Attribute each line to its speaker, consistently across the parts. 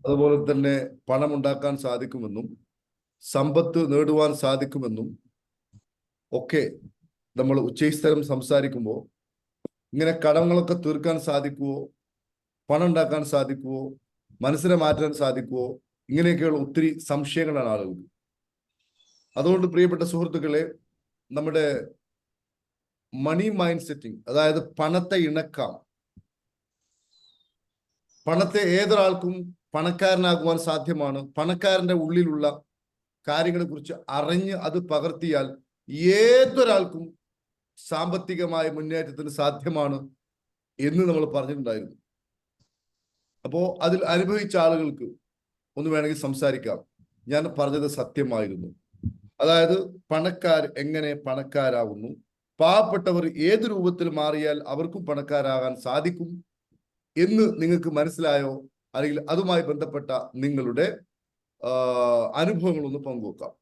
Speaker 1: അതുപോലെ തന്നെ പണമുണ്ടാക്കാൻ സാധിക്കുമെന്നും സമ്പത്ത് നേടുവാൻ സാധിക്കുമെന്നും ഒക്കെ നമ്മൾ ഉച്ചസ്ഥലം സംസാരിക്കുമ്പോൾ ഇങ്ങനെ കടങ്ങളൊക്കെ തീർക്കാൻ സാധിക്കുമോ, പണം ഉണ്ടാക്കാൻ സാധിക്കുമോ, മനസ്സിനെ മാറ്റാൻ സാധിക്കുമോ, ഇങ്ങനെയൊക്കെയുള്ള ഒത്തിരി സംശയങ്ങളാണ് ആളുകൾക്ക്. അതുകൊണ്ട് പ്രിയപ്പെട്ട സുഹൃത്തുക്കളെ, നമ്മുടെ മണി മൈൻഡ് സെറ്റിംഗ്, അതായത് പണത്തെ ഇണക്കാം, പണത്തെ ഏതൊരാൾക്കും പണക്കാരനാകുവാൻ സാധ്യമാണ്. പണക്കാരന്റെ ഉള്ളിലുള്ള കാര്യങ്ങളെ കുറിച്ച് അറിഞ്ഞ് അത് പകർത്തിയാൽ ഏതൊരാൾക്കും സാമ്പത്തികമായ മുന്നേറ്റത്തിന് സാധ്യമാണ് എന്ന് നമ്മൾ പറഞ്ഞിട്ടുണ്ടായിരുന്നു. അപ്പോ അതിൽ അനുഭവിച്ച ആളുകൾക്ക് ഒന്ന് വേണമെങ്കിൽ സംസാരിക്കാം. ഞാൻ പറഞ്ഞത് സത്യമായിരുന്നു. അതായത് പണക്കാർ എങ്ങനെ പണക്കാരാകുന്നു, പാവപ്പെട്ടവർ ഏത് രൂപത്തിൽ മാറിയാൽ അവർക്കും പണക്കാരാകാൻ സാധിക്കും എന്ന് നിങ്ങൾക്ക് മനസ്സിലായോ? അല്ലെങ്കിൽ അതുമായി ബന്ധപ്പെട്ട നിങ്ങളുടെ അനുഭവങ്ങളൊന്ന് പങ്കുവെക്കാം.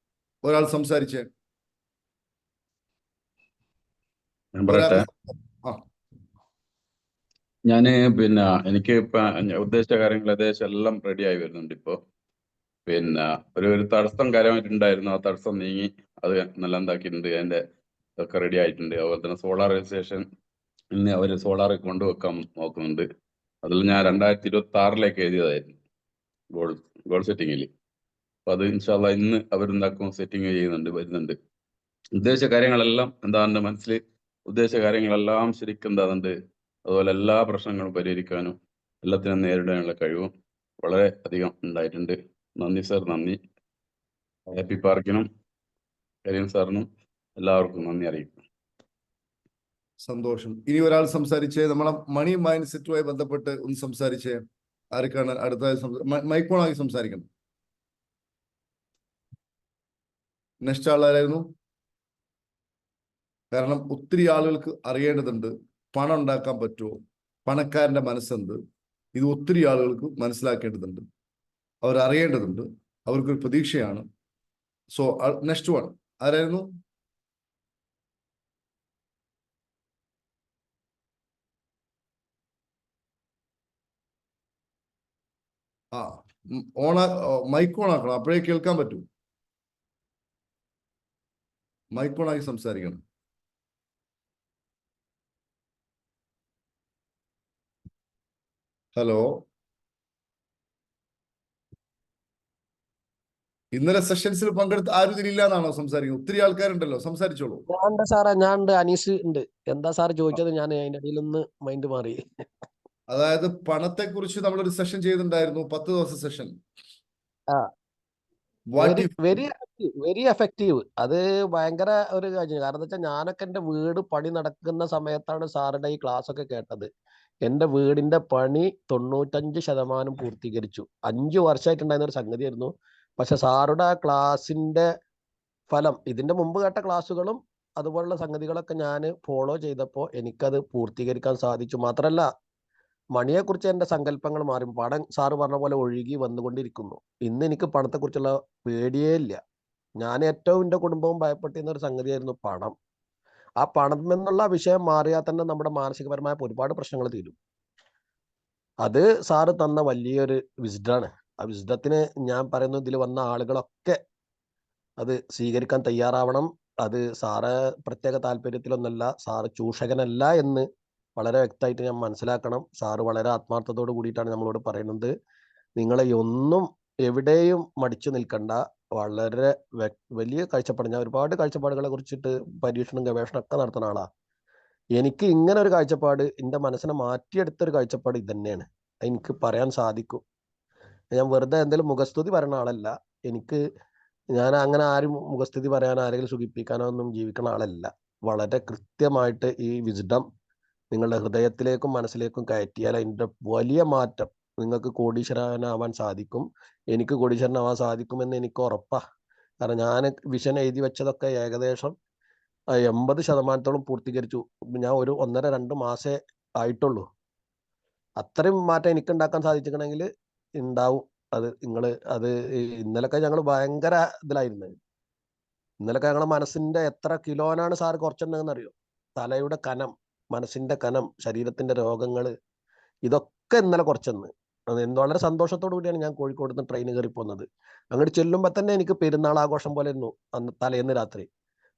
Speaker 1: ഒരാൾ സംസാരിച്ചേ.
Speaker 2: ഞാന് എനിക്ക് ഇപ്പൊ ഉദ്ദേശിച്ച കാര്യങ്ങൾ ഏകദേശം എല്ലാം റെഡി ആയി വരുന്നുണ്ട്. ഇപ്പൊ ഒരു തടസ്സം കാര്യമായിട്ടുണ്ടായിരുന്നു. ആ തടസ്സം നീങ്ങി അത് നല്ല എന്താക്കിയിട്ടുണ്ട്. അതിന്റെ ഒക്കെ റെഡി ആയിട്ടുണ്ട്. അതുപോലെ തന്നെ സോളാർ രജിസ്ട്രേഷൻ ഇന്ന് അവര് സോളാർ കൊണ്ടുവെക്കാൻ നോക്കുന്നുണ്ട്. അതിൽ ഞാൻ 2026 എഴുതിയതായിരുന്നു ഗോൾ സെറ്റിങ്ങിൽ. അപ്പൊ അത് ഇൻഷാല്ല ഇന്ന് അവരെന്താക്കും സെറ്റിങ് ചെയ്യുന്നുണ്ട്, വരുന്നുണ്ട്. ഉദ്ദേശിച്ച കാര്യങ്ങളെല്ലാം എൻ്റെ മനസ്സിൽ ഉദ്ദേശിച്ച കാര്യങ്ങളെല്ലാം ശരിക്കും എന്താകുന്നുണ്ട്. അതുപോലെ എല്ലാ പ്രശ്നങ്ങളും പരിഹരിക്കാനും എല്ലാത്തിനും നേരിടാനുള്ള കഴിവും വളരെ അധികം ഉണ്ടായിട്ടുണ്ട്. നന്ദി സാർ, നന്ദി. ഹാപ്പി പാർക്കിനും കരീം സാറിനും എല്ലാവർക്കും നന്ദി അറിയിക്കും.
Speaker 1: സന്തോഷം. ഇനി ഒരാൾ സംസാരിച്ചേ. നമ്മളെ മണി മൈൻഡ് സെറ്റുമായി ബന്ധപ്പെട്ട് ഒന്ന് സംസാരിച്ചേ. ആർക്കാണ് അടുത്ത മൈക്കോണാക്കി സംസാരിക്കണം? നെക്സ്റ്റ് ആളായിരുന്നു. കാരണം ഒത്തിരി ആളുകൾക്ക് അറിയേണ്ടതുണ്ട്. പണം ഉണ്ടാക്കാൻ പറ്റുമോ, പണക്കാരന്റെ മനസ്സെന്ത്, ഇത് ഒത്തിരി ആളുകൾക്ക് മനസ്സിലാക്കേണ്ടതുണ്ട്, അവർ അറിയേണ്ടതുണ്ട്, അവർക്കൊരു പ്രതീക്ഷയാണ്. സോ നെക്സ്റ്റ് വൺ ആരായിരുന്നു? മൈക്ക് ഓണാക്കണം, അപ്പോഴേ കേൾക്കാൻ പറ്റൂ. മൈക്ക് ഓണാക്കി സംസാരിക്കണം. ഹലോ, ഇന്നലെ സെഷൻസിൽ പങ്കെടുത്ത് ആരും ഇതിലില്ല എന്നാണോ സംസാരിക്കുന്നത്? ഒത്തിരി ആൾക്കാരുണ്ടല്ലോ, സംസാരിച്ചോളൂ.
Speaker 3: ഞാൻ അനീസ് ഉണ്ട്. എന്താ സാർ ചോദിച്ചത്? ഞാൻ അതിന്റെ ഇടയിൽ ഒന്ന് മൈൻഡ് മാറി.
Speaker 1: അതായത് പണത്തെ കുറിച്ച് നമ്മളൊരു സെഷൻ ചെയ്തിട്ടുണ്ടായിരുന്നു, 10 ദിവസ സെഷൻ.
Speaker 3: Very effective. അത് ഭയങ്കര ഒരു കാര്യം. കാരണം എന്താ വെച്ചാൽ ഞാനൊക്കെ എന്റെ വീട് പണി നടക്കുന്ന സമയത്താണ് സാറുടെ ഈ ക്ലാസ് ഒക്കെ കേട്ടത്. എന്റെ വീടിന്റെ പണി 95% പൂർത്തീകരിച്ചു. 5 വർഷമായിട്ടുണ്ടായിരുന്ന ഒരു സംഗതിയായിരുന്നു. പക്ഷെ സാറുടെ ആ ക്ലാസിന്റെ ഫലം, ഇതിന്റെ മുമ്പ് കേട്ട ക്ലാസ്സുകളും അതുപോലുള്ള സംഗതികളൊക്കെ ഞാൻ ഫോളോ ചെയ്തപ്പോൾ എനിക്കത് പൂർത്തീകരിക്കാൻ സാധിച്ചു. മാത്രമല്ല, മണിയെക്കുറിച്ച് എൻ്റെ സങ്കല്പങ്ങൾ മാറി. പണം സാറ് പറഞ്ഞ പോലെ ഒഴുകി വന്നുകൊണ്ടിരിക്കുന്നു. ഇന്ന് എനിക്ക് പണത്തെക്കുറിച്ചുള്ള പേടിയേ ഇല്ല. ഞാൻ ഏറ്റവും എൻ്റെ കുടുംബവും ഭയപ്പെട്ടിരുന്ന ഒരു സംഗതിയായിരുന്നു പണം. ആ പണം എന്നുള്ള വിഷയം മാറിയാൽ തന്നെ നമ്മുടെ മാനസികപരമായ ഒരുപാട് പ്രശ്നങ്ങൾ തീരും. അത് സാറ് തന്ന വലിയൊരു വിസ്ഡാണ്. ആ വിസ്ഡത്തിന് ഞാൻ പറയുന്നു, ഇതിൽ വന്ന ആളുകളൊക്കെ അത് സ്വീകരിക്കാൻ തയ്യാറാവണം. അത് സാറ് പ്രത്യേക താല്പര്യത്തിലൊന്നല്ല, സാറ് ചൂഷകനല്ല എന്ന് വളരെ വ്യക്തമായിട്ട് ഞാൻ മനസ്സിലാക്കണം. സാറ് വളരെ ആത്മാർത്ഥതയോട് കൂടിയിട്ടാണ് നമ്മളോട് പറയുന്നത്. നിങ്ങളെ ഒന്നും എവിടെയും മടിച്ചു നിൽക്കണ്ട. വളരെ വലിയ കാഴ്ചപ്പാട്. ഞാൻ ഒരുപാട് കാഴ്ചപ്പാടുകളെ കുറിച്ചിട്ട് പരീക്ഷണം ഗവേഷണം ഒക്കെ നടത്തുന്ന ആളാ. എനിക്ക് ഇങ്ങനെ ഒരു കാഴ്ചപ്പാട്, എൻ്റെ മനസ്സിനെ മാറ്റിയെടുത്തൊരു കാഴ്ചപ്പാട് ഇത് തന്നെയാണ്. എനിക്ക് പറയാൻ സാധിക്കും. ഞാൻ വെറുതെ എന്തെങ്കിലും മുഖസ്തുതി പറയുന്ന ആളല്ല. ഞാൻ അങ്ങനെ ആരും മുഖസ്തുതി പറയാനോ ആരെങ്കിലും സുഖിപ്പിക്കാനോ ഒന്നും ജീവിക്കുന്ന ആളല്ല. വളരെ കൃത്യമായിട്ട് ഈ വിസ്ഡം നിങ്ങളുടെ ഹൃദയത്തിലേക്കും മനസ്സിലേക്കും കയറ്റിയാൽ അതിൻ്റെ വലിയ മാറ്റം, നിങ്ങൾക്ക് കോടീശ്വരനാവാൻ സാധിക്കും. എനിക്ക് കോടീശ്വരനാവാൻ സാധിക്കുമെന്ന് എനിക്ക് ഉറപ്പാ. കാരണം ഞാൻ വിഷൻ എഴുതി വെച്ചതൊക്കെ ഏകദേശം 80% പൂർത്തീകരിച്ചു. ഞാൻ ഒരു 1.5-2 മാസേ ആയിട്ടുള്ളൂ. അത്രയും മാറ്റം എനിക്ക് ഉണ്ടാക്കാൻ സാധിച്ചിട്ടുണ്ടെങ്കിൽ ഉണ്ടാവും. അത് ഇന്നലൊക്കെ ഞങ്ങൾ ഭയങ്കര ഇതിലായിരുന്നു. ഇന്നലൊക്കെ ഞങ്ങളെ മനസ്സിന്റെ എത്ര കിലോനാണ് സാർ കുറച്ചിട്ടുണ്ടെന്ന് അറിയോ? തലയുടെ കനം, മനസ്സിന്റെ കനം, ശരീരത്തിന്റെ രോഗങ്ങൾ, ഇതൊക്കെ ഇന്നലെ കുറച്ചെന്ന്. വളരെ സന്തോഷത്തോടു കൂടിയാണ് ഞാൻ കോഴിക്കോട് നിന്ന് ട്രെയിൻ കയറി പോകുന്നത്. അങ്ങോട്ട് ചെല്ലുമ്പോൾ തന്നെ എനിക്ക് പെരുന്നാൾ ആഘോഷം പോലെ ആയിരുന്നു അന്ന് തലേന്ന് രാത്രി.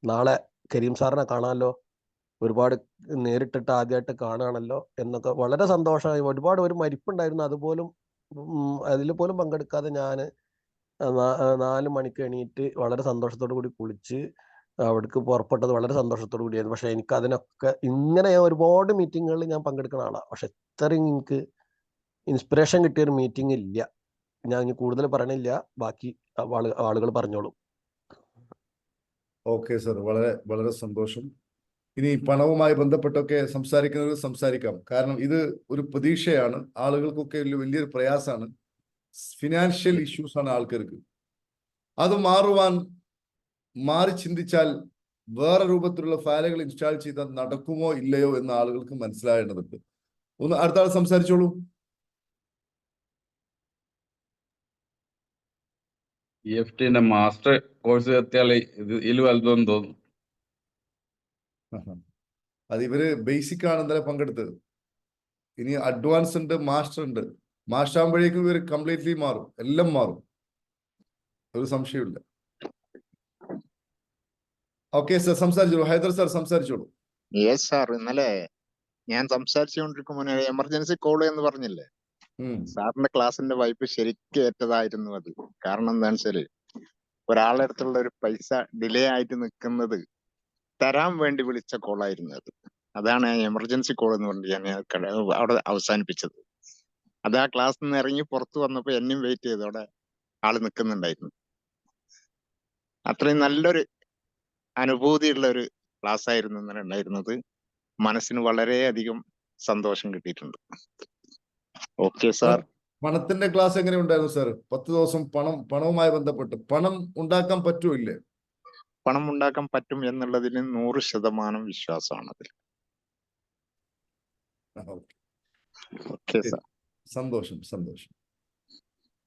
Speaker 3: നാളെ കരീം സാറിനെ കാണാമല്ലോ, ഒരുപാട് നേരിട്ടിട്ട് ആദ്യമായിട്ട് കാണുകയാണല്ലോ എന്നൊക്കെ വളരെ സന്തോഷമായി. ഒരുപാട് ഒരു മരിപ്പുണ്ടായിരുന്നു, അതുപോലും അതിൽ പോലും പങ്കെടുക്കാതെ ഞാൻ 4 മണിക്ക് എണീറ്റ് വളരെ സന്തോഷത്തോടു കൂടി കുളിച്ച് അവിടേക്ക് പുറപ്പെട്ടത് വളരെ സന്തോഷത്തോടു കൂടിയായിരുന്നു. പക്ഷെ എനിക്ക് അതിനൊക്കെ ഇങ്ങനെ ഒരുപാട് മീറ്റിങ്ങുകളിൽ ഞാൻ പങ്കെടുക്കുന്ന ആളാണ്, പക്ഷെ ഇത്രയും എനിക്ക് ഇൻസ്പിറേഷൻ കിട്ടിയ ഒരു മീറ്റിംഗ് ഇല്ല. ഞാൻ ഇനി കൂടുതൽ പറയണില്ല, ബാക്കി ആളുകൾ പറഞ്ഞോളൂ.
Speaker 1: ഓക്കെ സർ, വളരെ വളരെ സന്തോഷം. ഇനി പണവുമായി ബന്ധപ്പെട്ടൊക്കെ സംസാരിക്കുന്നവർ സംസാരിക്കാം. കാരണം ഇത് ഒരു പ്രതീക്ഷയാണ്, ആളുകൾക്കൊക്കെ വലിയൊരു പ്രയാസമാണ്. ഫിനാൻഷ്യൽ ഇഷ്യൂസ് ആണ് ആൾക്കാർക്ക്. അത് മാറി ചിന്തിച്ചാൽ വേറെ രൂപത്തിലുള്ള ഫയലുകൾ ഇൻസ്റ്റാൾ ചെയ്താൽ നടക്കുമോ ഇല്ലയോ എന്ന് ആളുകൾക്ക് മനസ്സിലാകേണ്ടതുണ്ട്. ഒന്ന് അടുത്ത ആൾ സംസാരിച്ചോളൂ.
Speaker 2: EFTന്റെ മാസ്റ്റർ കോഴ്സ് എത്തിയാൽ ഇതിൽ വലുതെന്ന് തോന്നുന്നു.
Speaker 1: അത് ഇവര് ബേസിക് ആണ് ഇന്നലെ പങ്കെടുത്തത്. ഇനി അഡ്വാൻസ് ഉണ്ട്, മാസ്റ്റർ ഉണ്ട്. മാസ്റ്റർ ആകുമ്പോഴേക്കും ഇവർ കംപ്ലീറ്റ്ലി മാറും, എല്ലാം മാറും, ഒരു സംശയമില്ല. ഓക്കെ സർ, സംസാരിച്ചോളൂ. ഹൈദർ സാർ സംസാരിച്ചോളൂ.
Speaker 4: യെസ് സാർ, ഇന്നലെ ഞാൻ സംസാരിച്ചുകൊണ്ടിരിക്കുമ്പോൾ എമർജൻസി കോൾ എന്ന് പറഞ്ഞില്ലേ, സാറിന്റെ ക്ലാസ്സിന്റെ വൈപ്പ് ശരിക്കും ഏറ്റതായിരുന്നു അത്. കാരണം എന്താണെന്ന് വെച്ചാല് ഒരാളുടെ അടുത്തുള്ള ഒരു പൈസ ഡിലേ ആയിട്ട് നിൽക്കുന്നത് തരാൻ വേണ്ടി വിളിച്ച കോളായിരുന്നു അത്. അതാണ് എമർജൻസി കോൾ എന്ന് പറഞ്ഞ് ഞാൻ അവിടെ അവസാനിപ്പിച്ചത്. അത് ആ ക്ലാസ്സിൽ നിന്ന് ഇറങ്ങി പുറത്തു വന്നപ്പോ എന്നെയും വെയിറ്റ് ചെയ്ത് അവിടെ ആള് നിൽക്കുന്നുണ്ടായിരുന്നു. അത്രയും നല്ലൊരു അനുഭൂതിയുള്ള ഒരു ക്ലാസ് ആയിരുന്നു ഇന്നലെ ഉണ്ടായിരുന്നത്. മനസ്സിന് വളരെയധികം സന്തോഷം കിട്ടിയിട്ടുണ്ട്. Okay sir.
Speaker 1: പണത്തിന്റെ ക്ലാസ് എങ്ങനെ ഉണ്ടായിരുന്നു സാർ? 10 ദിവസം പണവുമായി ബന്ധപ്പെട്ട് പണം ഉണ്ടാക്കാൻ പറ്റുമോ ഇല്ലേ?
Speaker 4: പണം ഉണ്ടാക്കാൻ പറ്റും എന്നുള്ളതിന് 100% വിശ്വാസമാണ് അതിൽ. Okay sir.
Speaker 1: സന്തോഷം സന്തോഷം.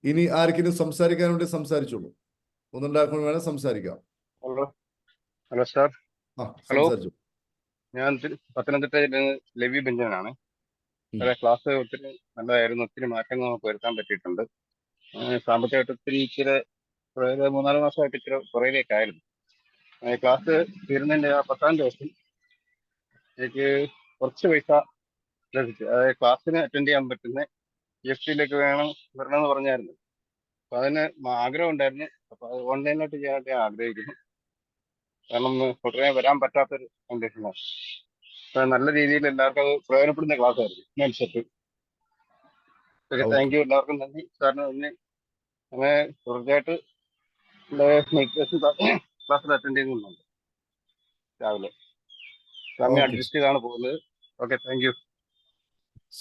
Speaker 1: ഇനി ആർക്കെങ്കിലും സംസാരിക്കാൻ വേണ്ടി സംസാരിച്ചോളൂ. ഒന്നുണ്ടാക്കാൻ വേണം സംസാരിക്കാം.
Speaker 5: Hello sir. ഹലോ,
Speaker 1: സംസാരിച്ചു.
Speaker 5: ഞാൻ പത്തനംതിട്ടയിൽ നിന്ന് ലവി ബെഞ്ചനാണ്. ക്ലാസ് ഒത്തിരി നല്ലതായിരുന്നു, ഒത്തിരി മാറ്റങ്ങൾ നമുക്ക് വരുത്താൻ പറ്റിയിട്ടുണ്ട്. സാമ്പത്തികമായിട്ട് ഒത്തിരി ഇച്ചിരി 3-4 മാസമായിട്ട് ഇച്ചിരി പുറകിലേക്കായിരുന്നു. ക്ലാസ് തീരുന്നതിൻ്റെ ആ 10ാം ദിവസം എനിക്ക് കുറച്ച് പൈസ ലഭിച്ചു. അതായത് ക്ലാസ്സിന് അറ്റൻഡ് ചെയ്യാൻ പറ്റുന്ന EFTയിലേക്ക് വരണമെന്ന് പറഞ്ഞായിരുന്നു. അപ്പോൾ അതിന് ആഗ്രഹം ഉണ്ടായിരുന്നു. അപ്പോൾ അത് ഓൺലൈനായിട്ട് ചെയ്യാനായിട്ട് ഞാൻ ആഗ്രഹിക്കുന്നു. കാരണം ഉടനെ വരാൻ പറ്റാത്തൊരു കണ്ടീഷനാണ്. അപ്പം നല്ല രീതിയിൽ എല്ലാവർക്കും അത് പ്രയോജനപ്പെടുന്ന ക്ലാസ് ആയിരുന്നു. മനസ്സിലാക്കി. താങ്ക് യു, എല്ലാവർക്കും നന്ദി. സാറിന് നന്ദി. അങ്ങനെ തുടർച്ചയായിട്ട് ക്ലാസ്സിൽ അറ്റൻഡ് ചെയ്യുന്നുണ്ട് രാവിലെ. സമയം അഡ്ജസ്റ്റ് ചെയ്താണ് പോകുന്നത്. Okay, thank U.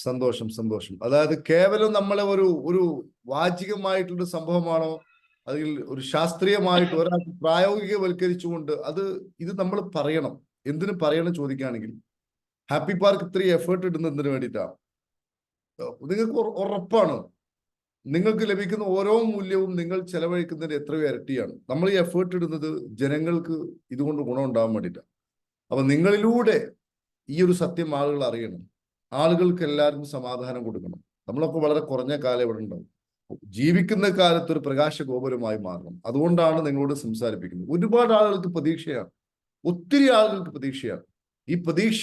Speaker 1: സന്തോഷം സന്തോഷം. അതായത് കേവലം നമ്മളെ ഒരു വാചികമായിട്ടുള്ള സംഭവമാണോ, അതിൽ ഒരു ശാസ്ത്രീയമായിട്ട് ഒരാൾക്ക് പ്രായോഗികവൽക്കരിച്ചുകൊണ്ട് ഇത് നമ്മൾ പറയണം. എന്തിനു പറയണം ചോദിക്കുകയാണെങ്കിൽ, ഹാപ്പി പാർക്ക് ഇത്രയും എഫേർട്ട് ഇടുന്നത് എന്തിനു വേണ്ടിയിട്ടാണ്? നിങ്ങൾക്ക് ഉറപ്പാണ് നിങ്ങൾക്ക് ലഭിക്കുന്ന ഓരോ മൂല്യവും നിങ്ങൾ ചെലവഴിക്കുന്നതിന് എത്രയോ ഇരട്ടിയാണ്. നമ്മൾ ഈ എഫേർട്ട് ഇടുന്നത് ജനങ്ങൾക്ക് ഇതുകൊണ്ട് ഗുണം ഉണ്ടാവാൻ വേണ്ടിയിട്ടാണ്. അപ്പൊ നിങ്ങളിലൂടെ ഈ ഒരു സത്യം ആളുകൾ അറിയണം. ആളുകൾക്ക് എല്ലാവർക്കും സമാധാനം കൊടുക്കണം. നമ്മളൊക്കെ വളരെ കുറഞ്ഞ കാലം ഇവിടെ ഉണ്ടാവും. ജീവിക്കുന്ന കാലത്ത് ഒരു പ്രകാശ ഗോപുരമായി മാറണം. അതുകൊണ്ടാണ് നിങ്ങളോട് സംസാരിപ്പിക്കുന്നത്. ഒരുപാട് ആളുകൾക്ക് പ്രതീക്ഷയാണ്, ഒത്തിരി ആളുകൾക്ക് പ്രതീക്ഷയാണ്. ഈ പ്രതീക്ഷ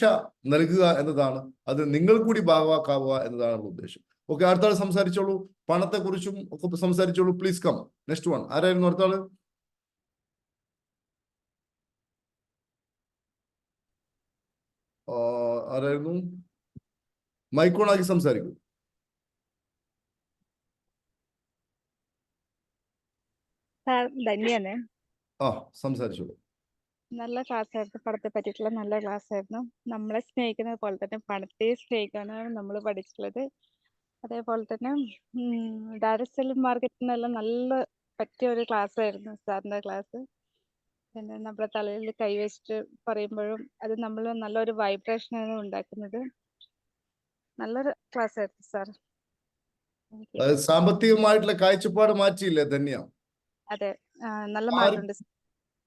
Speaker 1: നൽകുക എന്നതാണ്, അത് നിങ്ങൾ കൂടി ഭാഗവാക്കാവുക എന്നതാണ് ഉദ്ദേശം. ഓക്കെ, അടുത്ത ആൾ സംസാരിച്ചോളൂ. പണത്തെ കുറിച്ചും ഒക്കെ സംസാരിച്ചോളൂ. Please come. Next one. ആരായിരുന്നു അടുത്ത ആള്? ആരായിരുന്നു? മൈക്കോണാക്കി സംസാരിക്കൂ.
Speaker 6: സാർ ധന്യാണ്.
Speaker 1: സംസാരിച്ചോളൂ.
Speaker 6: നല്ല ക്ലാസ് ആയിരുന്നു. പണത്തെ പറ്റിയിട്ടുള്ള നല്ല ക്ലാസ് ആയിരുന്നു. നമ്മളെ സ്നേഹിക്കുന്നത് പോലെ തന്നെ പണത്തെ സ്നേഹിക്കാനാണ് നമ്മൾ പഠിച്ചിട്ടുള്ളത്. അതേപോലെ തന്നെ ഡയറക്ട് സെല്ലിംഗ് മാർക്കറ്റിനെല്ലാം നല്ല പറ്റിയ ഒരു ക്ലാസ് ആയിരുന്നു സാറിന്റെ ക്ലാസ്. പിന്നെ നമ്മുടെ തലയിൽ കൈവച്ചിട്ട് പറയുമ്പോഴും അത് നമ്മൾ നല്ലൊരു വൈബ്രേഷനാണ് ഉണ്ടാക്കുന്നത്. നല്ലൊരു ക്ലാസ് ആയിരുന്നു സാർ.
Speaker 1: സാമ്പത്തികമായിട്ടുള്ള കാഴ്ചപ്പാട് മാറ്റിയില്ലേ ധന്യ?
Speaker 6: അതെ, നല്ല മാറ്റമുണ്ട്.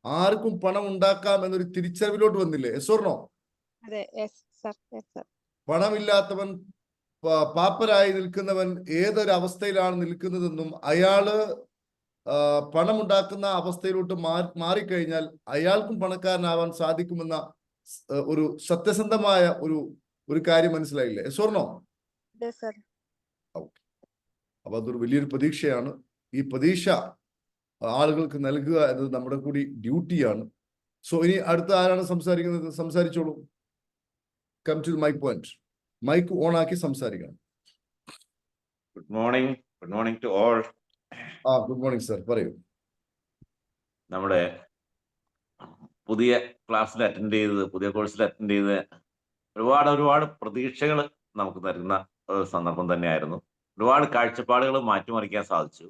Speaker 1: ആർക്കും പണം ഉണ്ടാക്കാം എന്നൊരു തിരിച്ചറിവിലോട്ട് വന്നില്ലേ? Yes or no?
Speaker 6: അതെ, യെസ് സർ, യെസ് സർ.
Speaker 1: പണമില്ലാത്തവൻ പാപ്പരായി നിൽക്കുന്നവൻ ഏതൊരു അവസ്ഥയിലാണ് നിൽക്കുന്നതെന്നും അയാള് പണമുണ്ടാക്കുന്ന അവസ്ഥയിലോട്ട് മാറിക്കഴിഞ്ഞാൽ അയാൾക്കും പണക്കാരനാവാൻ സാധിക്കുമെന്ന ഒരു സത്യസന്ധമായ ഒരു കാര്യം മനസ്സിലായില്ലേ? സ്വർണോ?
Speaker 6: അതെ സർ.
Speaker 1: അപ്പൊ അതൊരു വലിയൊരു പ്രതീക്ഷയാണ്. ഈ പ്രതീക്ഷ ആളുകൾക്ക് നൽകുക എന്നത് നമ്മുടെ കൂടി ഡ്യൂട്ടിയാണ്. സോ ഇനി അടുത്ത ആരാണ് സംസാരിക്കുന്നത്? സംസാരിച്ചോളൂ. Come to my point. Mic on ആക്കി സംസാരിക്കണം.
Speaker 7: Good morning to all.
Speaker 1: Good morning sir, പറയൂ.
Speaker 7: നമ്മുടെ പുതിയ ക്ലാസ്സിൽ അറ്റൻഡ് ചെയ്ത്, പുതിയ കോഴ്സിൽ അറ്റൻഡ് ചെയ്ത് ഒരുപാട് പ്രതീക്ഷകൾ നമുക്ക് തരുന്ന ഒരു സന്ദർഭം തന്നെയായിരുന്നു. ഒരുപാട് കാഴ്ചപ്പാടുകൾ മാറ്റിമറിക്കാൻ സാധിച്ചു.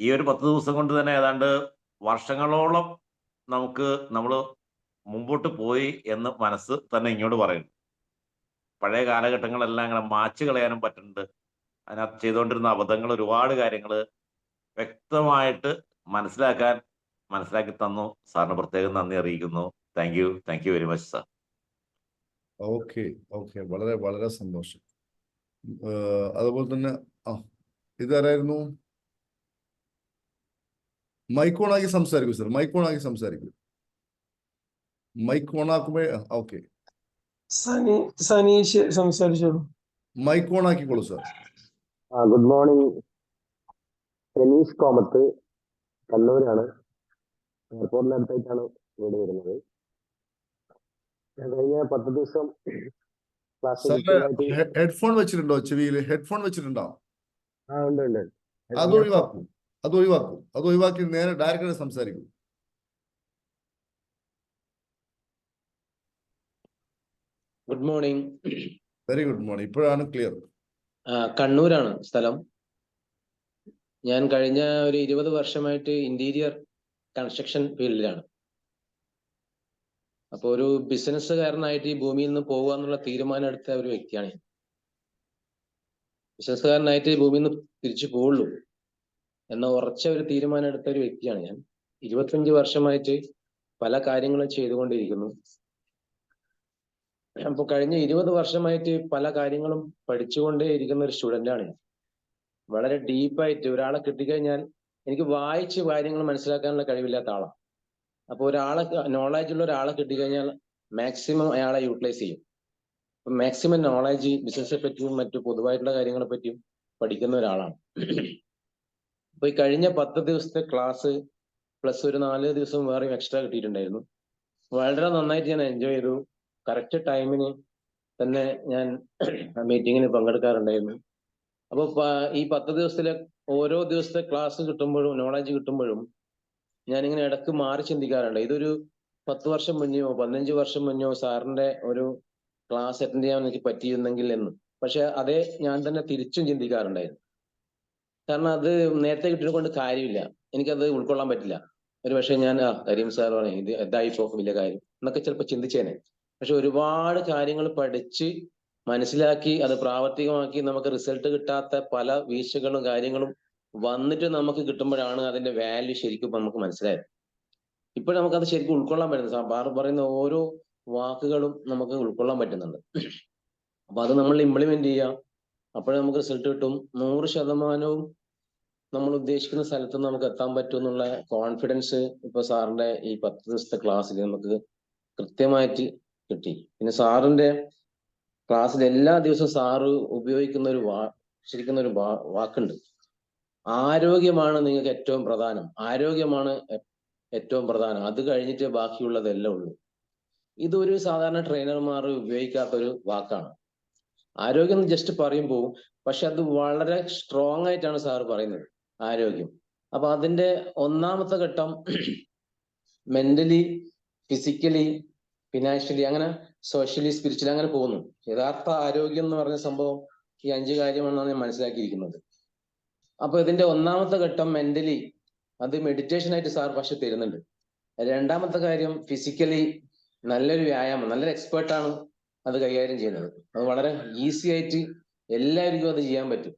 Speaker 7: ഈ ഒരു 10 ദിവസം കൊണ്ട് തന്നെ ഏതാണ്ട് വർഷങ്ങളോളം നമ്മൾ മുമ്പോട്ട് പോയി എന്ന് മനസ്സ് തന്നെ ഇങ്ങോട്ട് പറയുന്നു. പഴയ കാലഘട്ടങ്ങളെല്ലാം ഇങ്ങനെ മാച്ചു കളയാനും പറ്റുന്നുണ്ട്. അതിനകത്ത് ചെയ്തുകൊണ്ടിരുന്ന അബദ്ധങ്ങൾ, ഒരുപാട് കാര്യങ്ങൾ വ്യക്തമായിട്ട് മനസ്സിലാക്കി തന്നു. സാറിന് പ്രത്യേകം നന്ദി അറിയിക്കുന്നു. Thank you very much sir.
Speaker 1: Okay, വളരെ വളരെ സന്തോഷം. അതുപോലെ തന്നെ ഇതാരായിരുന്നു? മൈക്ക് ഓൺ ആക്കി സംസാരിക്കൂ സർ. മൈക്ക് ഓൺ ആക്കി സംസാരിക്കൂ. മൈക്ക് ഓൺ ആക്കുമ്പോ ഓക്കെ.
Speaker 8: സനീഷ് സംസാരിച്ചോളൂ.
Speaker 1: മൈക്ക് ഓൺ ആക്കിക്കോളൂ sir.
Speaker 9: Good morning. Sanish Komath, കണ്ണൂരാണ്. എയർപോർട്ടിനടുത്തായിട്ടാണ് വീട് വരുന്നത്. കഴിഞ്ഞ 10 ദിവസം ക്ലാസ്
Speaker 1: ഹെഡ്ഫോൺ വെച്ചിട്ടുണ്ടോ? ചെവിയിൽ ഹെഡ്ഫോൺ വെച്ചിട്ടുണ്ടോ?
Speaker 9: ഉണ്ട്.
Speaker 1: അത് ഒഴിവാക്കി നേരെ ഡയറക്റ്റ് സംസാരിക്കൂ.
Speaker 8: Good morning.
Speaker 1: Very good morning. ഇപ്പോഴാണ് ക്ലിയർ.
Speaker 8: കണ്ണൂരാണ് സ്ഥലം. ഞാൻ കഴിഞ്ഞ ഒരു 20 വർഷമായിട്ട് ഇന്റീരിയർ കൺസ്ട്രക്ഷൻ ഫീൽഡിലാണ്. അപ്പോൾ ഒരു ബിസിനസ്സുകാരനായിട്ട് ഈ ഭൂമിയിൽ നിന്ന് പോകുക എന്നുള്ള തീരുമാനം എടുത്ത ഒരു വ്യക്തിയാണ് ഞാൻ. ബിസിനസ്സുകാരനായിട്ട് ഈ ഭൂമിയിൽ നിന്ന് തിരിച്ചു പോവുള്ളൂ എന്ന ഉറച്ച ഒരു തീരുമാനം എടുത്ത ഒരു വ്യക്തിയാണ് ഞാൻ. 25 വർഷമായിട്ട് പല കാര്യങ്ങളും ചെയ്തുകൊണ്ടിരിക്കുന്നു. അപ്പൊ കഴിഞ്ഞ 20 വർഷമായിട്ട് പല കാര്യങ്ങളും പഠിച്ചുകൊണ്ടേ ഇരിക്കുന്ന ഒരു സ്റ്റുഡൻ്റാണ് ഞാൻ. വളരെ ഡീപ്പായിട്ട് ഒരാളെ കിട്ടിക്കഴിഞ്ഞാൽ എനിക്ക് വായിച്ച് കാര്യങ്ങൾ മനസ്സിലാക്കാനുള്ള കഴിവില്ലാത്ത ആളാണ്. അപ്പോൾ നോളജുള്ള ഒരാളെ കിട്ടിക്കഴിഞ്ഞാൽ മാക്സിമം അയാളെ യൂട്ടിലൈസ് ചെയ്യും. മാക്സിമം നോളജ് ബിസിനസ്സിനെ പറ്റിയും മറ്റു പൊതുവായിട്ടുള്ള കാര്യങ്ങളെ പറ്റിയും പഠിക്കുന്ന ഒരാളാണ്. അപ്പൊ ഈ കഴിഞ്ഞ 10 ദിവസത്തെ ക്ലാസ് പ്ലസ് ഒരു 4 ദിവസം വേറെയും എക്സ്ട്രാ കിട്ടിയിട്ടുണ്ടായിരുന്നു. വളരെ നന്നായിട്ട് ഞാൻ എൻജോയ് ചെയ്തു. കറക്റ്റ് ടൈമിന് തന്നെ ഞാൻ മീറ്റിങ്ങിന് പങ്കെടുക്കാറുണ്ടായിരുന്നു. അപ്പോൾ ഈ 10 ദിവസത്തിലെ ഓരോ ദിവസത്തെ ക്ലാസ് കിട്ടുമ്പോഴും നോളജ് കിട്ടുമ്പോഴും ഞാനിങ്ങനെ ഇടക്ക് മാറി ചിന്തിക്കാറുണ്ട്. ഇതൊരു 10 വർഷം മുന്നെയോ 15 വർഷം മുന്നെയോ സാറിന്റെ ഒരു ക്ലാസ് അറ്റൻഡ് ചെയ്യാൻ എനിക്ക് പറ്റിയിരുന്നെങ്കിൽ എന്ന്. പക്ഷെ അതേ ഞാൻ തന്നെ തിരിച്ചും ചിന്തിക്കാറുണ്ടായിരുന്നു. കാരണം അത് നേരത്തെ കിട്ടിയത് കൊണ്ട് കാര്യമില്ല, എനിക്കത് ഉൾക്കൊള്ളാൻ പറ്റില്ല. ഒരു പക്ഷേ ഞാൻ കരീം സാർ പറഞ്ഞു ഇത് എന്തായിപ്പോ വലിയ കാര്യം എന്നൊക്കെ ചിലപ്പോൾ ചിന്തിച്ചേനെ. പക്ഷെ ഒരുപാട് കാര്യങ്ങൾ പഠിച്ച് മനസ്സിലാക്കി അത് പ്രാവർത്തികമാക്കി നമുക്ക് റിസൾട്ട് കിട്ടാത്ത പല വീഴ്ചകളും കാര്യങ്ങളും വന്നിട്ട് നമുക്ക് കിട്ടുമ്പോഴാണ് അതിന്റെ വാല്യൂ ശരിക്കും നമുക്ക് മനസ്സിലായത്. ഇപ്പോൾ നമുക്കത് ശരിക്കും ഉൾക്കൊള്ളാൻ പറ്റുന്നത്. സാർ പറയുന്ന ഓരോ വാക്കുകളും നമുക്ക് ഉൾക്കൊള്ളാൻ പറ്റുന്നുണ്ട്. അപ്പൊ അത് നമ്മൾ ഇംപ്ലിമെന്റ് ചെയ്യാം, അപ്പോഴേ നമുക്ക് റിസൾട്ട് കിട്ടും. 100% നമ്മൾ ഉദ്ദേശിക്കുന്ന സ്ഥലത്ത് നമുക്ക് എത്താൻ പറ്റും എന്നുള്ള കോൺഫിഡൻസ് ഇപ്പൊ സാറിന്റെ ഈ 10 ദിവസത്തെ ക്ലാസ്സിൽ നമുക്ക് കൃത്യമായിട്ട് കിട്ടി. പിന്നെ സാറിന്റെ ക്ലാസ്സിൽ എല്ലാ ദിവസവും സാറ് ഉപയോഗിക്കുന്ന ഒരു വാക്കുണ്ട്, ആരോഗ്യമാണ് നിങ്ങൾക്ക് ഏറ്റവും പ്രധാനം. ആരോഗ്യമാണ് ഏറ്റവും പ്രധാനം, അത് കഴിഞ്ഞിട്ട് ബാക്കിയുള്ളതെല്ലാം ഉള്ളൂ. ഇതൊരു സാധാരണ ട്രെയിനർമാർ ഉപയോഗിക്കാത്ത ഒരു വാക്കാണ്. ആരോഗ്യം എന്ന് ജസ്റ്റ് പറയുമ്പോൾ, പക്ഷെ അത് വളരെ സ്ട്രോങ് ആയിട്ടാണ് സാർ പറയുന്നത് ആരോഗ്യം. അപ്പൊ അതിന്റെ ഒന്നാമത്തെ ഘട്ടം മെന്റലി, ഫിസിക്കലി, ഫിനാൻഷ്യലി, അങ്ങനെ സോഷ്യലി, സ്പിരിച്വലി അങ്ങനെ പോകുന്നു. യഥാർത്ഥ ആരോഗ്യം എന്ന് പറഞ്ഞ സംഭവം ഈ 5 കാര്യമാണെന്നാണ് ഞാൻ മനസ്സിലാക്കിയിരിക്കുന്നത്. അപ്പൊ ഇതിന്റെ ഒന്നാമത്തെ ഘട്ടം മെന്റലി, അത് മെഡിറ്റേഷൻ ആയിട്ട് സാർ പക്ഷെ തരുന്നുണ്ട്. രണ്ടാമത്തെ കാര്യം ഫിസിക്കലി, നല്ലൊരു വ്യായാമം, നല്ലൊരു എക്സ്പേർട്ടാണ് അത് കൈകാര്യം ചെയ്യുന്നത്. അത് വളരെ ഈസി ആയിട്ട് എല്ലാവർക്കും അത് ചെയ്യാൻ പറ്റും.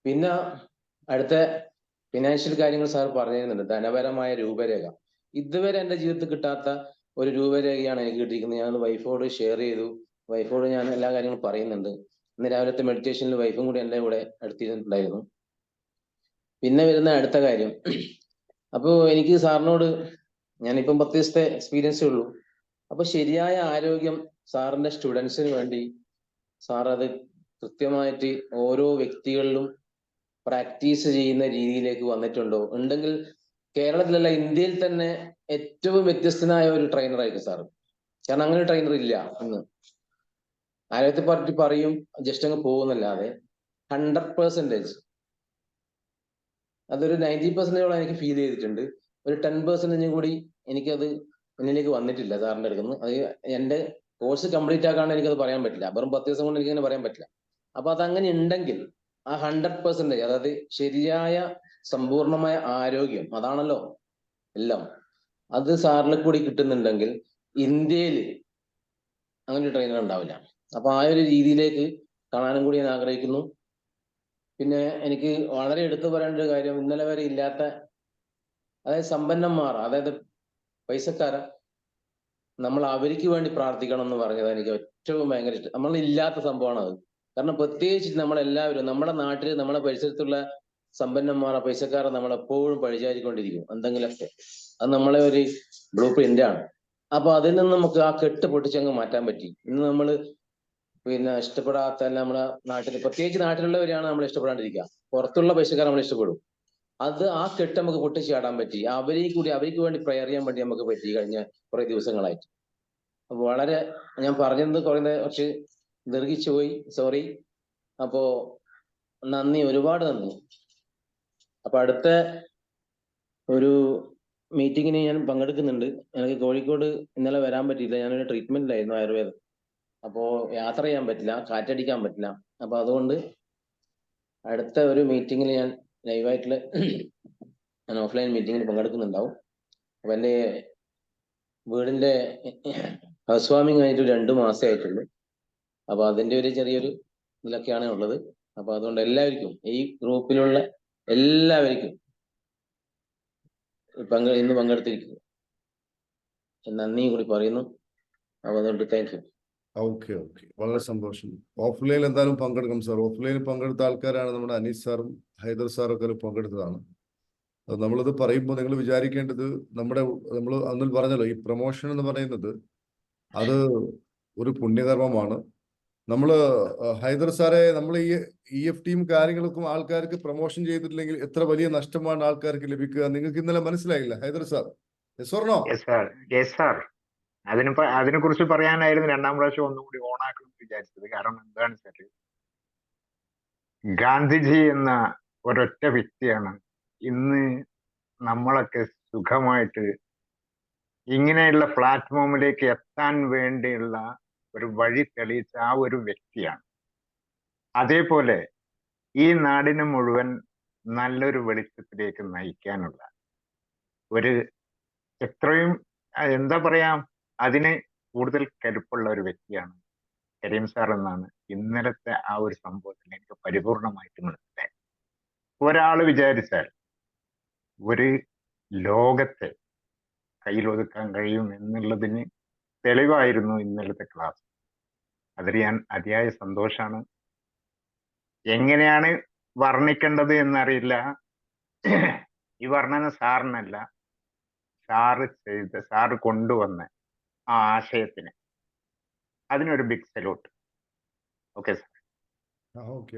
Speaker 8: പിന്നെ അടുത്ത ഫിനാൻഷ്യൽ കാര്യങ്ങൾ സാർ പറഞ്ഞു തരുന്നുണ്ട്, ധനപരമായ രൂപരേഖ. ഇതുവരെ എൻ്റെ ജീവിതത്തിൽ കിട്ടാത്ത ഒരു രൂപരേഖയാണ് എനിക്ക് കിട്ടിയിരിക്കുന്നത്. ഞാൻ വൈഫോട് ഷെയർ ചെയ്തു. വൈഫോട് ഞാൻ എല്ലാ കാര്യങ്ങളും പറയുന്നുണ്ട്. ഇന്ന് രാവിലത്തെ മെഡിറ്റേഷനിൽ വൈഫും കൂടി എൻ്റെ കൂടെ അടുത്തിട്ടുണ്ടായിരുന്നു. പിന്നെ വരുന്ന അടുത്ത കാര്യം, അപ്പോൾ എനിക്ക് സാറിനോട്, ഞാനിപ്പം 10 ദിവസത്തെ എക്സ്പീരിയൻസേ ഉള്ളൂ. അപ്പൊ ശരിയായ ആരോഗ്യം സാറിന്റെ സ്റ്റുഡൻസിന് വേണ്ടി സാർ അത് കൃത്യമായിട്ട് ഓരോ വ്യക്തികളിലും പ്രാക്ടീസ് ചെയ്യുന്ന രീതിയിലേക്ക് വന്നിട്ടുണ്ടോ? ഉണ്ടെങ്കിൽ കേരളത്തിലല്ല, ഇന്ത്യയിൽ തന്നെ ഏറ്റവും വ്യത്യസ്തനായ ഒരു ട്രെയിനർ ആയിരിക്കും സാർ. കാരണം അങ്ങനെ ഒരു ട്രെയിനർ ഇല്ല ഇന്ന്. ആരോഗ്യത്തെ പറ്റി പറയും, ജസ്റ്റ് അങ്ങ് പോകുന്നല്ലാതെ 100% അതൊരു 90% എനിക്ക് ഫീൽ ചെയ്തിട്ടുണ്ട്. ഒരു 10% കൂടി എനിക്കത് എന്നിലേക്ക് വന്നിട്ടില്ല സാറിന്റെ അടുത്ത് നിന്ന്. അത് എന്റെ കോഴ്സ് കംപ്ലീറ്റ് ആക്കാണ്ട് എനിക്കത് പറയാൻ പറ്റില്ല. വെറും 10 ദിവസം കൊണ്ട് എനിക്കങ്ങനെ പറയാൻ പറ്റില്ല. അപ്പൊ അതങ്ങനെ ഉണ്ടെങ്കിൽ ആ 100%, അതായത് ശരിയായ സമ്പൂർണമായ ആരോഗ്യം, അതാണല്ലോ എല്ലാം, അത് സാറിൽ കൂടി കിട്ടുന്നുണ്ടെങ്കിൽ ഇന്ത്യയിൽ അങ്ങനെ ഒരു ട്രെയിനർ ഉണ്ടാവില്ല. അപ്പൊ ആ ഒരു രീതിയിലേക്ക് കാണാനും കൂടി ഞാൻ ആഗ്രഹിക്കുന്നു. പിന്നെ എനിക്ക് വളരെ എടുത്തു പറയേണ്ട ഒരു കാര്യം, ഇന്നലെ വരെ ഇല്ലാത്ത, അതായത് സമ്പന്നന്മാർ, അതായത് പൈസക്കാര, നമ്മൾ അവർക്ക് വേണ്ടി പ്രാർത്ഥിക്കണം എന്ന് പറഞ്ഞത് എനിക്ക് ഏറ്റവും ഭയങ്കര ഇഷ്ടം. നമ്മളില്ലാത്ത സംഭവമാണ് അത്. കാരണം പ്രത്യേകിച്ച് നമ്മളെല്ലാവരും നമ്മുടെ നാട്ടിൽ, നമ്മുടെ പരിസരത്തുള്ള സമ്പന്നന്മാരെ, പൈസക്കാരെ നമ്മളെപ്പോഴും പഴിചാരിക്കൊണ്ടിരിക്കും എന്തെങ്കിലുമൊക്കെ. അത് നമ്മളെ ഒരു ബ്ലൂ പ്രിന്റ് ആണ്. അപ്പൊ അതിൽ നിന്ന് നമുക്ക് ആ കെട്ട് പൊട്ടിച്ചങ്ങ് മാറ്റാൻ പറ്റി. ഇന്ന് നമ്മൾ പിന്നെ ഇഷ്ടപ്പെടാത്ത, നമ്മളെ നാട്ടിൽ, പ്രത്യേകിച്ച് നാട്ടിലുള്ളവരെയാണ് നമ്മൾ ഇഷ്ടപ്പെടാണ്ടിരിക്കുക. പുറത്തുള്ള പൈസക്കാരെ നമ്മൾ ഇഷ്ടപ്പെടും. അത് ആ കെട്ട് നമുക്ക് പൊട്ടിച്ചാടാൻ പറ്റി. അവർക്ക് വേണ്ടി പ്രയർ ചെയ്യാൻ വേണ്ടി നമുക്ക് പറ്റി കഴിഞ്ഞ കുറെ ദിവസങ്ങളായിട്ട്. അപ്പൊ വളരെ, ഞാൻ പറഞ്ഞത് കുറച്ച് ദീർഘിച്ചു പോയി, സോറി. അപ്പോ നന്ദി, ഒരുപാട് നന്ദി. അപ്പൊ അടുത്ത ഒരു മീറ്റിങ്ങിന് ഞാൻ പങ്കെടുക്കുന്നുണ്ട്. എനിക്ക് കോഴിക്കോട് ഇന്നലെ വരാൻ പറ്റിയില്ല, ഞാനൊരു ട്രീറ്റ്മെന്റിലായിരുന്നു, ആയുർവേദം. അപ്പോ യാത്ര ചെയ്യാൻ പറ്റില്ല, കാറ്റടിക്കാൻ പറ്റില്ല. അപ്പൊ അതുകൊണ്ട് അടുത്ത ഒരു മീറ്റിങ്ങിൽ ഞാൻ ലൈവായിട്ടുള്ള ഞാൻ ഓഫ്ലൈൻ മീറ്റിങ്ങിൽ പങ്കെടുക്കുന്നുണ്ടാവും. അപ്പൊ എൻ്റെ വീടിന്റെ ഹൗസ് വാമിങ് കഴിഞ്ഞിട്ട് 2 മാസമേ ആയിട്ടുള്ളൂ. അപ്പൊ അതിന്റെ ഒരു ചെറിയൊരു ഇതിലൊക്കെയാണ് ഉള്ളത്. അപ്പൊ അതുകൊണ്ട് എല്ലാവർക്കും, ഈ ഗ്രൂപ്പിലുള്ള എല്ലാവർക്കും ഇന്ന് പങ്കെടുത്തിരിക്കുന്നു നന്ദി കൂടി പറയുന്നു. അപ്പൊ അതുകൊണ്ട് താങ്ക് യു.
Speaker 1: ഓക്കെ, വളരെ സന്തോഷം. ഓഫ്ലൈനിൽ എന്തായാലും പങ്കെടുക്കണം സാർ. ഓഫ്ലൈനിൽ പങ്കെടുത്ത ആൾക്കാരാണ് നമ്മുടെ അനീസ് സാറും ഹൈദർ സാറും ഒക്കെ പങ്കെടുത്തതാണ്. നമ്മളിത് പറയുമ്പോൾ നിങ്ങൾ വിചാരിക്കേണ്ടത്, നമ്മൾ അന്നിൽ പറഞ്ഞല്ലോ, ഈ പ്രൊമോഷൻ എന്ന് പറയുന്നത് അത് ഒരു പുണ്യകർമ്മമാണ്. നമ്മൾ ഹൈദർ സാറെ, നമ്മൾ ഈ EFTയും കാര്യങ്ങൾക്കും ആൾക്കാർക്ക് പ്രൊമോഷൻ ചെയ്തിട്ടില്ലെങ്കിൽ എത്ര വലിയ നഷ്ടമാണ് ആൾക്കാർക്ക് ലഭിക്കുക. നിങ്ങൾക്ക് ഇന്നലെ മനസ്സിലായില്ല ഹൈദർ സാർ? യെസ്
Speaker 4: സാർ, അതിനെ കുറിച്ച് പറയാനായിരുന്നു 2ാം പ്രാവശ്യം ഒന്നും കൂടി ഓണാക്കണം വിചാരിച്ചത്. കാരണം എന്താണെന്ന് വെച്ചാൽ, ഗാന്ധിജി എന്ന ഒരൊറ്റ വ്യക്തിയാണ് ഇന്ന് നമ്മളൊക്കെ സുഖമായിട്ട് ഇങ്ങനെയുള്ള പ്ലാറ്റ്ഫോമിലേക്ക് എത്താൻ വേണ്ടിയുള്ള ഒരു വഴി തെളിയിച്ച ആ ഒരു വ്യക്തിയാണ്. അതേപോലെ ഈ നാടിനെ മുഴുവൻ നല്ലൊരു വെളിച്ചത്തിലേക്ക് നയിക്കാനുള്ള ഒരു, എത്രയും എന്താ പറയാ, അതിന് കൂടുതൽ കരുപ്പുള്ള ഒരു വ്യക്തിയാണ് കരീം സാർ എന്നാണ് ഇന്നലത്തെ ആ ഒരു സംഭവത്തിൽ എനിക്ക് പരിപൂർണമായിട്ട് മനസ്സിലായി. ഒരാൾ വിചാരിച്ചാൽ ഒരു ലോകത്തെ കയ്യിലൊതുക്കാൻ കഴിയും എന്നുള്ളതിന് തെളിവായിരുന്നു ഇന്നലത്തെ ക്ലാസ്. അതിൽ ഞാൻ അതിയായ സന്തോഷാണ്. എങ്ങനെയാണ് വർണ്ണിക്കേണ്ടത് എന്നറിയില്ല. ഈ വർണ്ണന സാറിനല്ല, സാറ് കൊണ്ടുവന്ന ആ ആശയത്തിന്, അതിനൊരു big salute. Okay sir.
Speaker 1: Okay.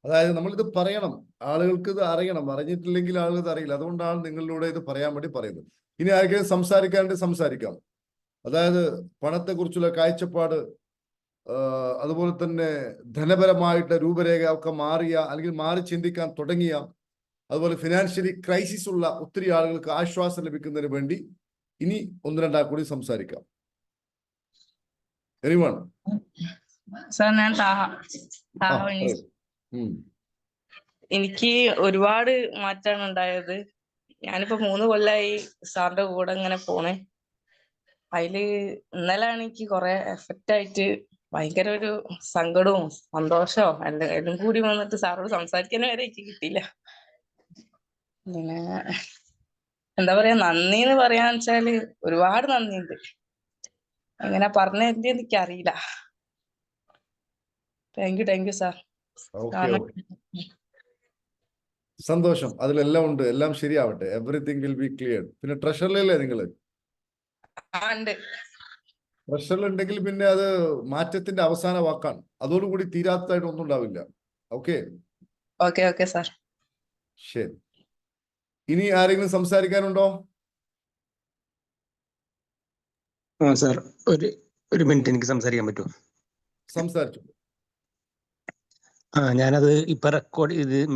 Speaker 1: അതായത് നമ്മളിത് പറയണം, ആളുകൾക്ക് ഇത് അറിയണം. അറിഞ്ഞിട്ടില്ലെങ്കിൽ ആളുകൾക്ക് അറിയില്ല. അതുകൊണ്ടാണ് നിങ്ങളിലൂടെ ഇത് പറയാൻ വേണ്ടി പറയുന്നത്. ഇനി ആർക്കെങ്കിലും സംസാരിക്കാണ്ട് സംസാരിക്കാം. അതായത് പണത്തെക്കുറിച്ചുള്ള കാഴ്ചപ്പാട്, അതുപോലെ തന്നെ ധനപരമായിട്ട് രൂപരേഖ ഒക്കെ മാറിയ, അല്ലെങ്കിൽ മാറി ചിന്തിക്കാൻ തുടങ്ങിയ, അതുപോലെ ഫിനാൻഷ്യലി ക്രൈസിസ് ഉള്ള ഒത്തിരി ആളുകൾക്ക് ആശ്വാസം ലഭിക്കുന്നതിന് വേണ്ടി ഇനി 1-2 കൂടി സംസാരിക്കാം. എനിവൺ?
Speaker 10: സാർ, ഞാൻ എനിക്ക് ഒരുപാട് മാറ്റാണ് ഉണ്ടായത്. ഞാനിപ്പോ 3 കൊല്ലമായി സാറിന്റെ കൂടെ ഇങ്ങനെ പോണേ. അതില് ഇന്നലെയാണ് എനിക്ക് കുറെ എഫക്റ്റ് ആയിട്ട് ഭയങ്കര ഒരു സങ്കടവും സന്തോഷവും എല്ലാം കൂടി വന്നിട്ട് സാറോട് സംസാരിക്കാൻ വരെ എനിക്ക് കിട്ടിയില്ല. പിന്നെ എന്താ പറയാ, നന്ദി എന്ന് പറയാന്ന് വെച്ചാല് ഒരുപാട് നന്ദിയുണ്ട്. എങ്ങനെ പറഞ്ഞതിന്റെ എനിക്കറിയില്ല. Thank you sir.
Speaker 1: Okay okay, സന്തോഷം. അതിലെല്ലാം ഉണ്ട്, എല്ലാം ശരിയാവട്ടെ. Everything will be clear. പിന്നെ ട്രഷറിലല്ലേ നിങ്ങൾ?
Speaker 10: ഉണ്ട്.
Speaker 1: ട്രഷറിലുണ്ടെങ്കിൽ പിന്നെ അത് മാറ്റത്തിന്റെ അവസാന വാക്കാണ്. അതോടുകൂടി തീരാത്തതായിട്ട് ഒന്നും ഉണ്ടാവില്ല. Okay
Speaker 10: okay sir.
Speaker 1: ശരി. ഇനി ആരെങ്കിലും സംസാരിക്കാനുണ്ടോ?
Speaker 11: സാർ, ഒരു മിനിറ്റ് എനിക്ക് സംസാരിക്കാൻ പറ്റുമോ?
Speaker 1: സംസാരിച്ചു.
Speaker 11: ഞാനത് ഇപ്പൊ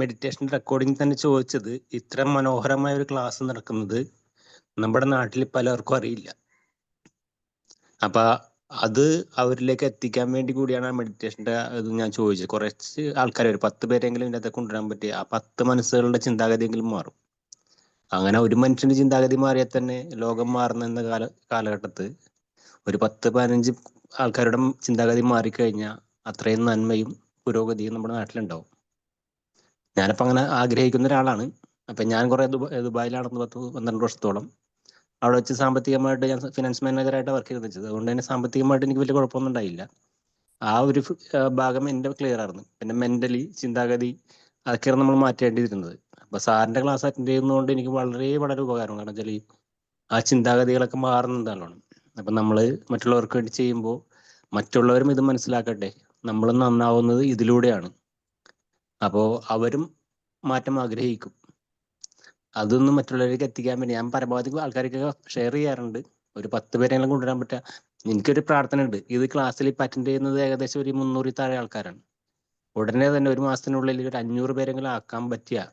Speaker 11: മെഡിറ്റേഷൻ റെക്കോർഡിംഗ് തന്നെ ചോദിച്ചത്, ഇത്ര മനോഹരമായ ഒരു ക്ലാസ് നടക്കുന്നത് നമ്മുടെ നാട്ടിൽ പലർക്കും അറിയില്ല. അപ്പൊ അത് അവരിലേക്ക് എത്തിക്കാൻ വേണ്ടി കൂടിയാണ് ആ മെഡിറ്റേഷന്റെ ഇത് ഞാൻ ചോദിച്ചത്. കുറച്ച് ആൾക്കാർ, ഒരു 10 പേരെങ്കിലും ഇതിനകത്ത് കൊണ്ടുവരാൻ പറ്റിയ ആ 10 മനസ്സുകളുടെ ചിന്താഗതിയെങ്കിലും മാറും. അങ്ങനെ ഒരു മനുഷ്യന്റെ ചിന്താഗതി മാറിയാൽ തന്നെ ലോകം മാറുന്ന എന്ന കാലഘട്ടത്ത് ഒരു 10-15 ആൾക്കാരുടെ ചിന്താഗതി മാറിക്കഴിഞ്ഞാൽ അത്രയും നന്മയും പുരോഗതിയും നമ്മുടെ നാട്ടിലുണ്ടാവും. ഞാനിപ്പോൾ അങ്ങനെ ആഗ്രഹിക്കുന്ന ഒരാളാണ്. അപ്പം ഞാൻ കുറേ ദുബായിലാണെന്ന് 10-12 വർഷത്തോളം. അവിടെ വെച്ച് സാമ്പത്തികമായിട്ട് ഞാൻ ഫിനാൻസ് മാനേജറായിട്ട് വർക്ക് ചെയ്ത് വെച്ചത്. അതുകൊണ്ട് തന്നെ സാമ്പത്തികമായിട്ട് എനിക്ക് വലിയ കുഴപ്പമൊന്നും ഉണ്ടായില്ല. ആ ഒരു ഭാഗം എൻ്റെ ക്ലിയർ ആയിരുന്നു. പിന്നെ മെന്റലി ചിന്താഗതി അതൊക്കെയാണ് നമ്മൾ മാറ്റേണ്ടിയിരുന്നത്. അപ്പൊ സാറിന്റെ ക്ലാസ് അറ്റൻഡ് ചെയ്യുന്നതുകൊണ്ട് എനിക്ക് വളരെ വളരെ ഉപകാരമാണ്. കാരണം വെച്ചാൽ ആ ചിന്താഗതികളൊക്കെ മാറുന്നതാണ്. അപ്പൊ നമ്മൾ മറ്റുള്ളവർക്ക് വേണ്ടി ചെയ്യുമ്പോൾ മറ്റുള്ളവരും ഇത് മനസ്സിലാക്കട്ടെ, നമ്മൾ നന്നാവുന്നത് ഇതിലൂടെയാണ്. അപ്പോൾ അവരും മാറ്റം ആഗ്രഹിക്കും. അതൊന്നും മറ്റുള്ളവർക്ക് എത്തിക്കാൻ വേണ്ടി ഞാൻ പരമാവധി ആൾക്കാർക്കൊക്കെ ഷെയർ ചെയ്യാറുണ്ട്. ഒരു 10 പേരെങ്കിലും കൊണ്ടുവരാൻ പറ്റുക. എനിക്കൊരു പ്രാർത്ഥന ഉണ്ട്. ഇത് ക്ലാസ്സിൽ ഇപ്പം അറ്റൻഡ് ചെയ്യുന്നത് ഏകദേശം ഒരു 300 താഴെ ആൾക്കാരാണ്. ഉടനെ തന്നെ ഒരു മാസത്തിനുള്ളിൽ ഒരു 500 പേരെങ്കിലും ആക്കാൻ പറ്റിയ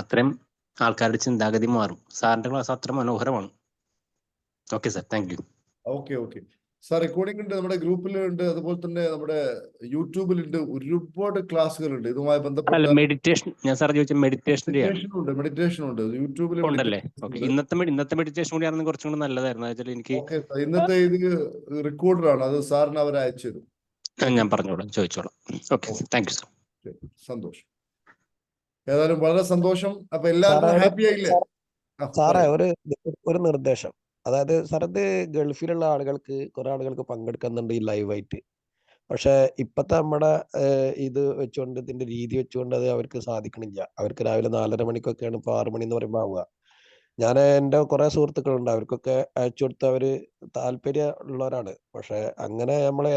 Speaker 11: അത്രയും ആൾക്കാരുടെ ചിന്താഗതി മാറും. സാറിന്റെ ക്ലാസ് അത്ര മനോഹരമാണ്. Okay sir, thank you.
Speaker 1: Okay sir, recording ഉണ്ട്, നമ്മുടെ ഗ്രൂപ്പിലുണ്ട്, അതുപോലെ തന്നെ നമ്മുടെ യൂട്യൂബിലുണ്ട്. ഒരുപാട് ക്ലാസ്സുകളുണ്ട് ഇതുമായി ബന്ധപ്പെട്ട.
Speaker 11: മെഡിറ്റേഷൻ ഞാൻ സാർ ചോദിച്ച
Speaker 1: മെഡിറ്റേഷൻ ഉണ്ട് യൂട്യൂബിൽ
Speaker 11: ഉണ്ടല്ലേ? ഓക്കെ, ഇന്നത്തെ മെഡിറ്റേഷൻ കൂടി ആണെങ്കിൽ കുറച്ചും കൂടി നല്ലതായിരുന്നു. എനിക്ക്
Speaker 1: ഇന്നത്തെ ഇത് റെക്കോർഡറാണ്, അത് സാറിന് അവർ അയച്ചു തരും.
Speaker 11: ഞാൻ പറഞ്ഞോളാം, ചോദിച്ചോളാം. Okay, thank you sir.
Speaker 1: സന്തോഷം. ഏതായാലും വളരെ സന്തോഷം. അപ്പൊ എല്ലാവർക്കും ഹാപ്പി ആയില്ലേ?
Speaker 3: സാറേ, ഒരു നിർദ്ദേശം. അതായത് സാർ, ഇത് ഗൾഫിലുള്ള ആളുകൾക്ക്, കുറെ ആളുകൾക്ക് പങ്കെടുക്കുന്നുണ്ട് ഈ ലൈവായിട്ട്. പക്ഷെ ഇപ്പത്തെ നമ്മുടെ ഇത് വെച്ചുകൊണ്ട്, ഇതിന്റെ രീതി വെച്ചുകൊണ്ട് അത് അവർക്ക് സാധിക്കണില്ല. അവർക്ക് രാവിലെ 4:30 മണിക്കൊക്കെയാണ് ഇപ്പൊ 6 മണി എന്ന് പറയുമ്പോൾ ആവുക. ഞാൻ എൻ്റെ കുറെ സുഹൃത്തുക്കളുണ്ട്, അവർക്കൊക്കെ അയച്ചു കൊടുത്ത് അവര് താല്പര്യം ഉള്ളവരാണ്. പക്ഷെ അങ്ങനെ നമ്മളെ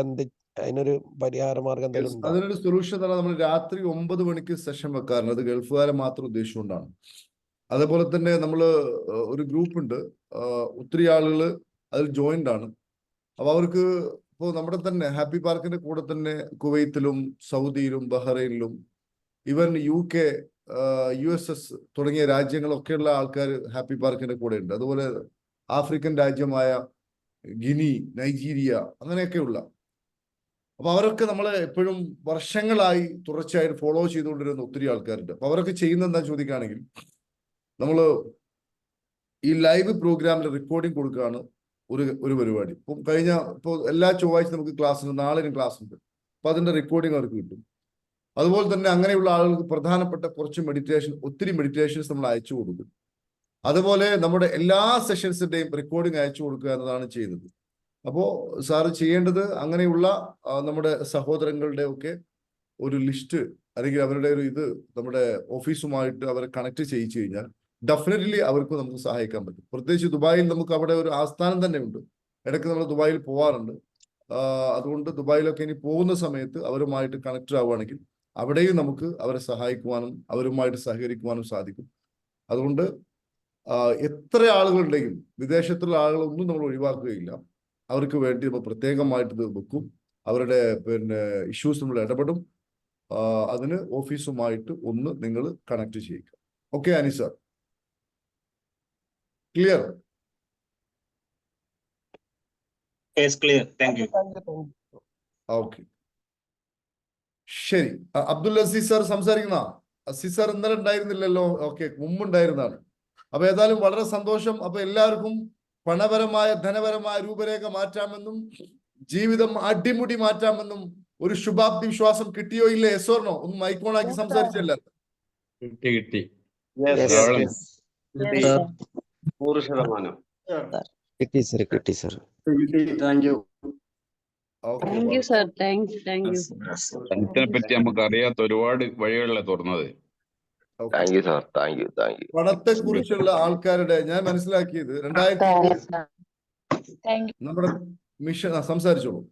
Speaker 3: അതിനൊരു പരിഹാര മാർഗം എന്തെങ്കിലും ഉണ്ടോ?
Speaker 1: അതിനൊരു സൊല്യൂഷൻ തന്നെ നമ്മൾ രാത്രി 9 മണിക്ക് സെഷൻ വെക്കാറുണ്ട്. അത് ഗൾഫുകാരെ മാത്രം ഉദ്ദേശിച്ചുകൊണ്ടാണ്. അതേപോലെ തന്നെ നമ്മൾ ഒരു ഗ്രൂപ്പ് ഉണ്ട്, ഒത്തിരി ആളുകൾ അതിൽ ജോയിന്റ് ആണ്. അപ്പൊ അവർക്ക് ഇപ്പോൾ നമ്മുടെ തന്നെ ഹാപ്പി പാർക്കിന്റെ കൂടെ തന്നെ കുവൈത്തിലും സൗദിയിലും ബഹ്റൈനിലും ഈവൻ UK, USS തുടങ്ങിയ രാജ്യങ്ങളൊക്കെയുള്ള ആൾക്കാർ ഹാപ്പി പാർക്കിന്റെ കൂടെ ഉണ്ട്. അതുപോലെ ആഫ്രിക്കൻ രാജ്യമായ ഗിനി, നൈജീരിയ, അങ്ങനെയൊക്കെയുള്ള. അപ്പൊ അവരൊക്കെ നമ്മളെ എപ്പോഴും വർഷങ്ങളായി തുടർച്ചയായിട്ട് ഫോളോ ചെയ്തുകൊണ്ടിരുന്ന ഒത്തിരി ആൾക്കാരുണ്ട്. അപ്പൊ അവരൊക്കെ ചെയ്യുന്ന എന്താ ചോദിക്കുകയാണെങ്കിൽ, നമ്മൾ ഈ ലൈവ് പ്രോഗ്രാമിൽ റെക്കോർഡിംഗ് കൊടുക്കുകയാണ് ഒരു പരിപാടി. ഇപ്പോൾ എല്ലാ ചൊവ്വാഴ്ച നമുക്ക് ക്ലാസ് ഉണ്ട്, നാളെ ക്ലാസ് ഉണ്ട്. അപ്പൊ അതിന്റെ റെക്കോർഡിംഗ് അവർക്ക് കിട്ടും. അതുപോലെ തന്നെ അങ്ങനെയുള്ള ആളുകൾക്ക് പ്രധാനപ്പെട്ട കുറച്ച് ഒത്തിരി മെഡിറ്റേഷൻസ് നമ്മൾ അയച്ചു കൊടുക്കും. അതുപോലെ നമ്മുടെ എല്ലാ സെഷൻസിന്റെയും റെക്കോർഡിംഗ് അയച്ചു കൊടുക്കുക എന്നതാണ് ചെയ്യുന്നത്. അപ്പോൾ സാറ് ചെയ്യേണ്ടത്, അങ്ങനെയുള്ള നമ്മുടെ സഹോദരങ്ങളുടെ ഒക്കെ ഒരു ലിസ്റ്റ് അല്ലെങ്കിൽ അവരുടെ ഒരു ഇത് നമ്മുടെ ഓഫീസുമായിട്ട് അവരെ കണക്ട് ചെയ്യിച്ചു കഴിഞ്ഞാൽ ഡെഫിനറ്റ്ലി അവർക്ക് നമുക്ക് സഹായിക്കാൻ പറ്റും. പ്രത്യേകിച്ച് ദുബായിൽ നമുക്ക് അവിടെ ഒരു ആസ്ഥാനം തന്നെ ഉണ്ട്. ഇടയ്ക്ക് നമ്മൾ ദുബായിൽ പോവാറുണ്ട്. അതുകൊണ്ട് ദുബായിലൊക്കെ ഇനി പോകുന്ന സമയത്ത് അവരുമായിട്ട് കണക്ട് ആവുകയാണെങ്കിൽ അവിടെയും നമുക്ക് അവരെ സഹായിക്കുവാനും അവരുമായിട്ട് സഹകരിക്കുവാനും സാധിക്കും. അതുകൊണ്ട് എത്ര ആളുകളുണ്ടെങ്കിലും വിദേശത്തുള്ള ആളുകളൊന്നും നമ്മൾ ഒഴിവാക്കുകയില്ല. അവർക്ക് വേണ്ടി നമ്മൾ പ്രത്യേകമായിട്ട് ഇത് വെക്കും. അവരുടെ ഇഷ്യൂസ് നമ്മൾ ഇടപെടും. അതിന് ഓഫീസുമായിട്ട് ഒന്ന് നിങ്ങൾ കണക്ട് ചെയ്യുക. Okay Anees sir, clear? Okay, ശരി. അബ്ദുൽ അസീസ് സാർ സംസാരിക്കുന്ന? അസീസ് സാർ ഇന്നലെ ഉണ്ടായിരുന്നില്ലല്ലോ. ഓക്കെ, മുമ്പുണ്ടായിരുന്നതാണ്. അപ്പൊ ഏതായാലും വളരെ സന്തോഷം. അപ്പൊ എല്ലാവർക്കും പണപരമായ ധനപരമായ രൂപരേഖ മാറ്റാമെന്നും ജീവിതം അടിമുടി മാറ്റാമെന്നും ഒരു ശുഭാപ്തി വിശ്വാസം കിട്ടിയോ ഇല്ലേ? എസോർണോ? ഒന്ന് മൈക്കോണാക്കി സംസാരിച്ചല്ല.
Speaker 2: കിട്ടി.
Speaker 9: 100%
Speaker 3: കിട്ടി sir.
Speaker 9: Thank you.
Speaker 1: Okay
Speaker 12: thank you sir, thank you.
Speaker 2: സയൻസിനെ പറ്റി നമുക്ക് അറിയാത്ത ഒരുപാട് വഴികളിലെ തുറന്നത്.
Speaker 1: Okay.
Speaker 9: Thank you sir, thank you.
Speaker 1: പണത്തെ കുറിച്ചുള്ള ആൾക്കാരുടെ ഞാൻ മനസ്സിലാക്കിയത് 2020
Speaker 13: താങ്ക് യു.
Speaker 1: നമ്മുടെ മിഷൻ സംസാരിച്ചോളൂ.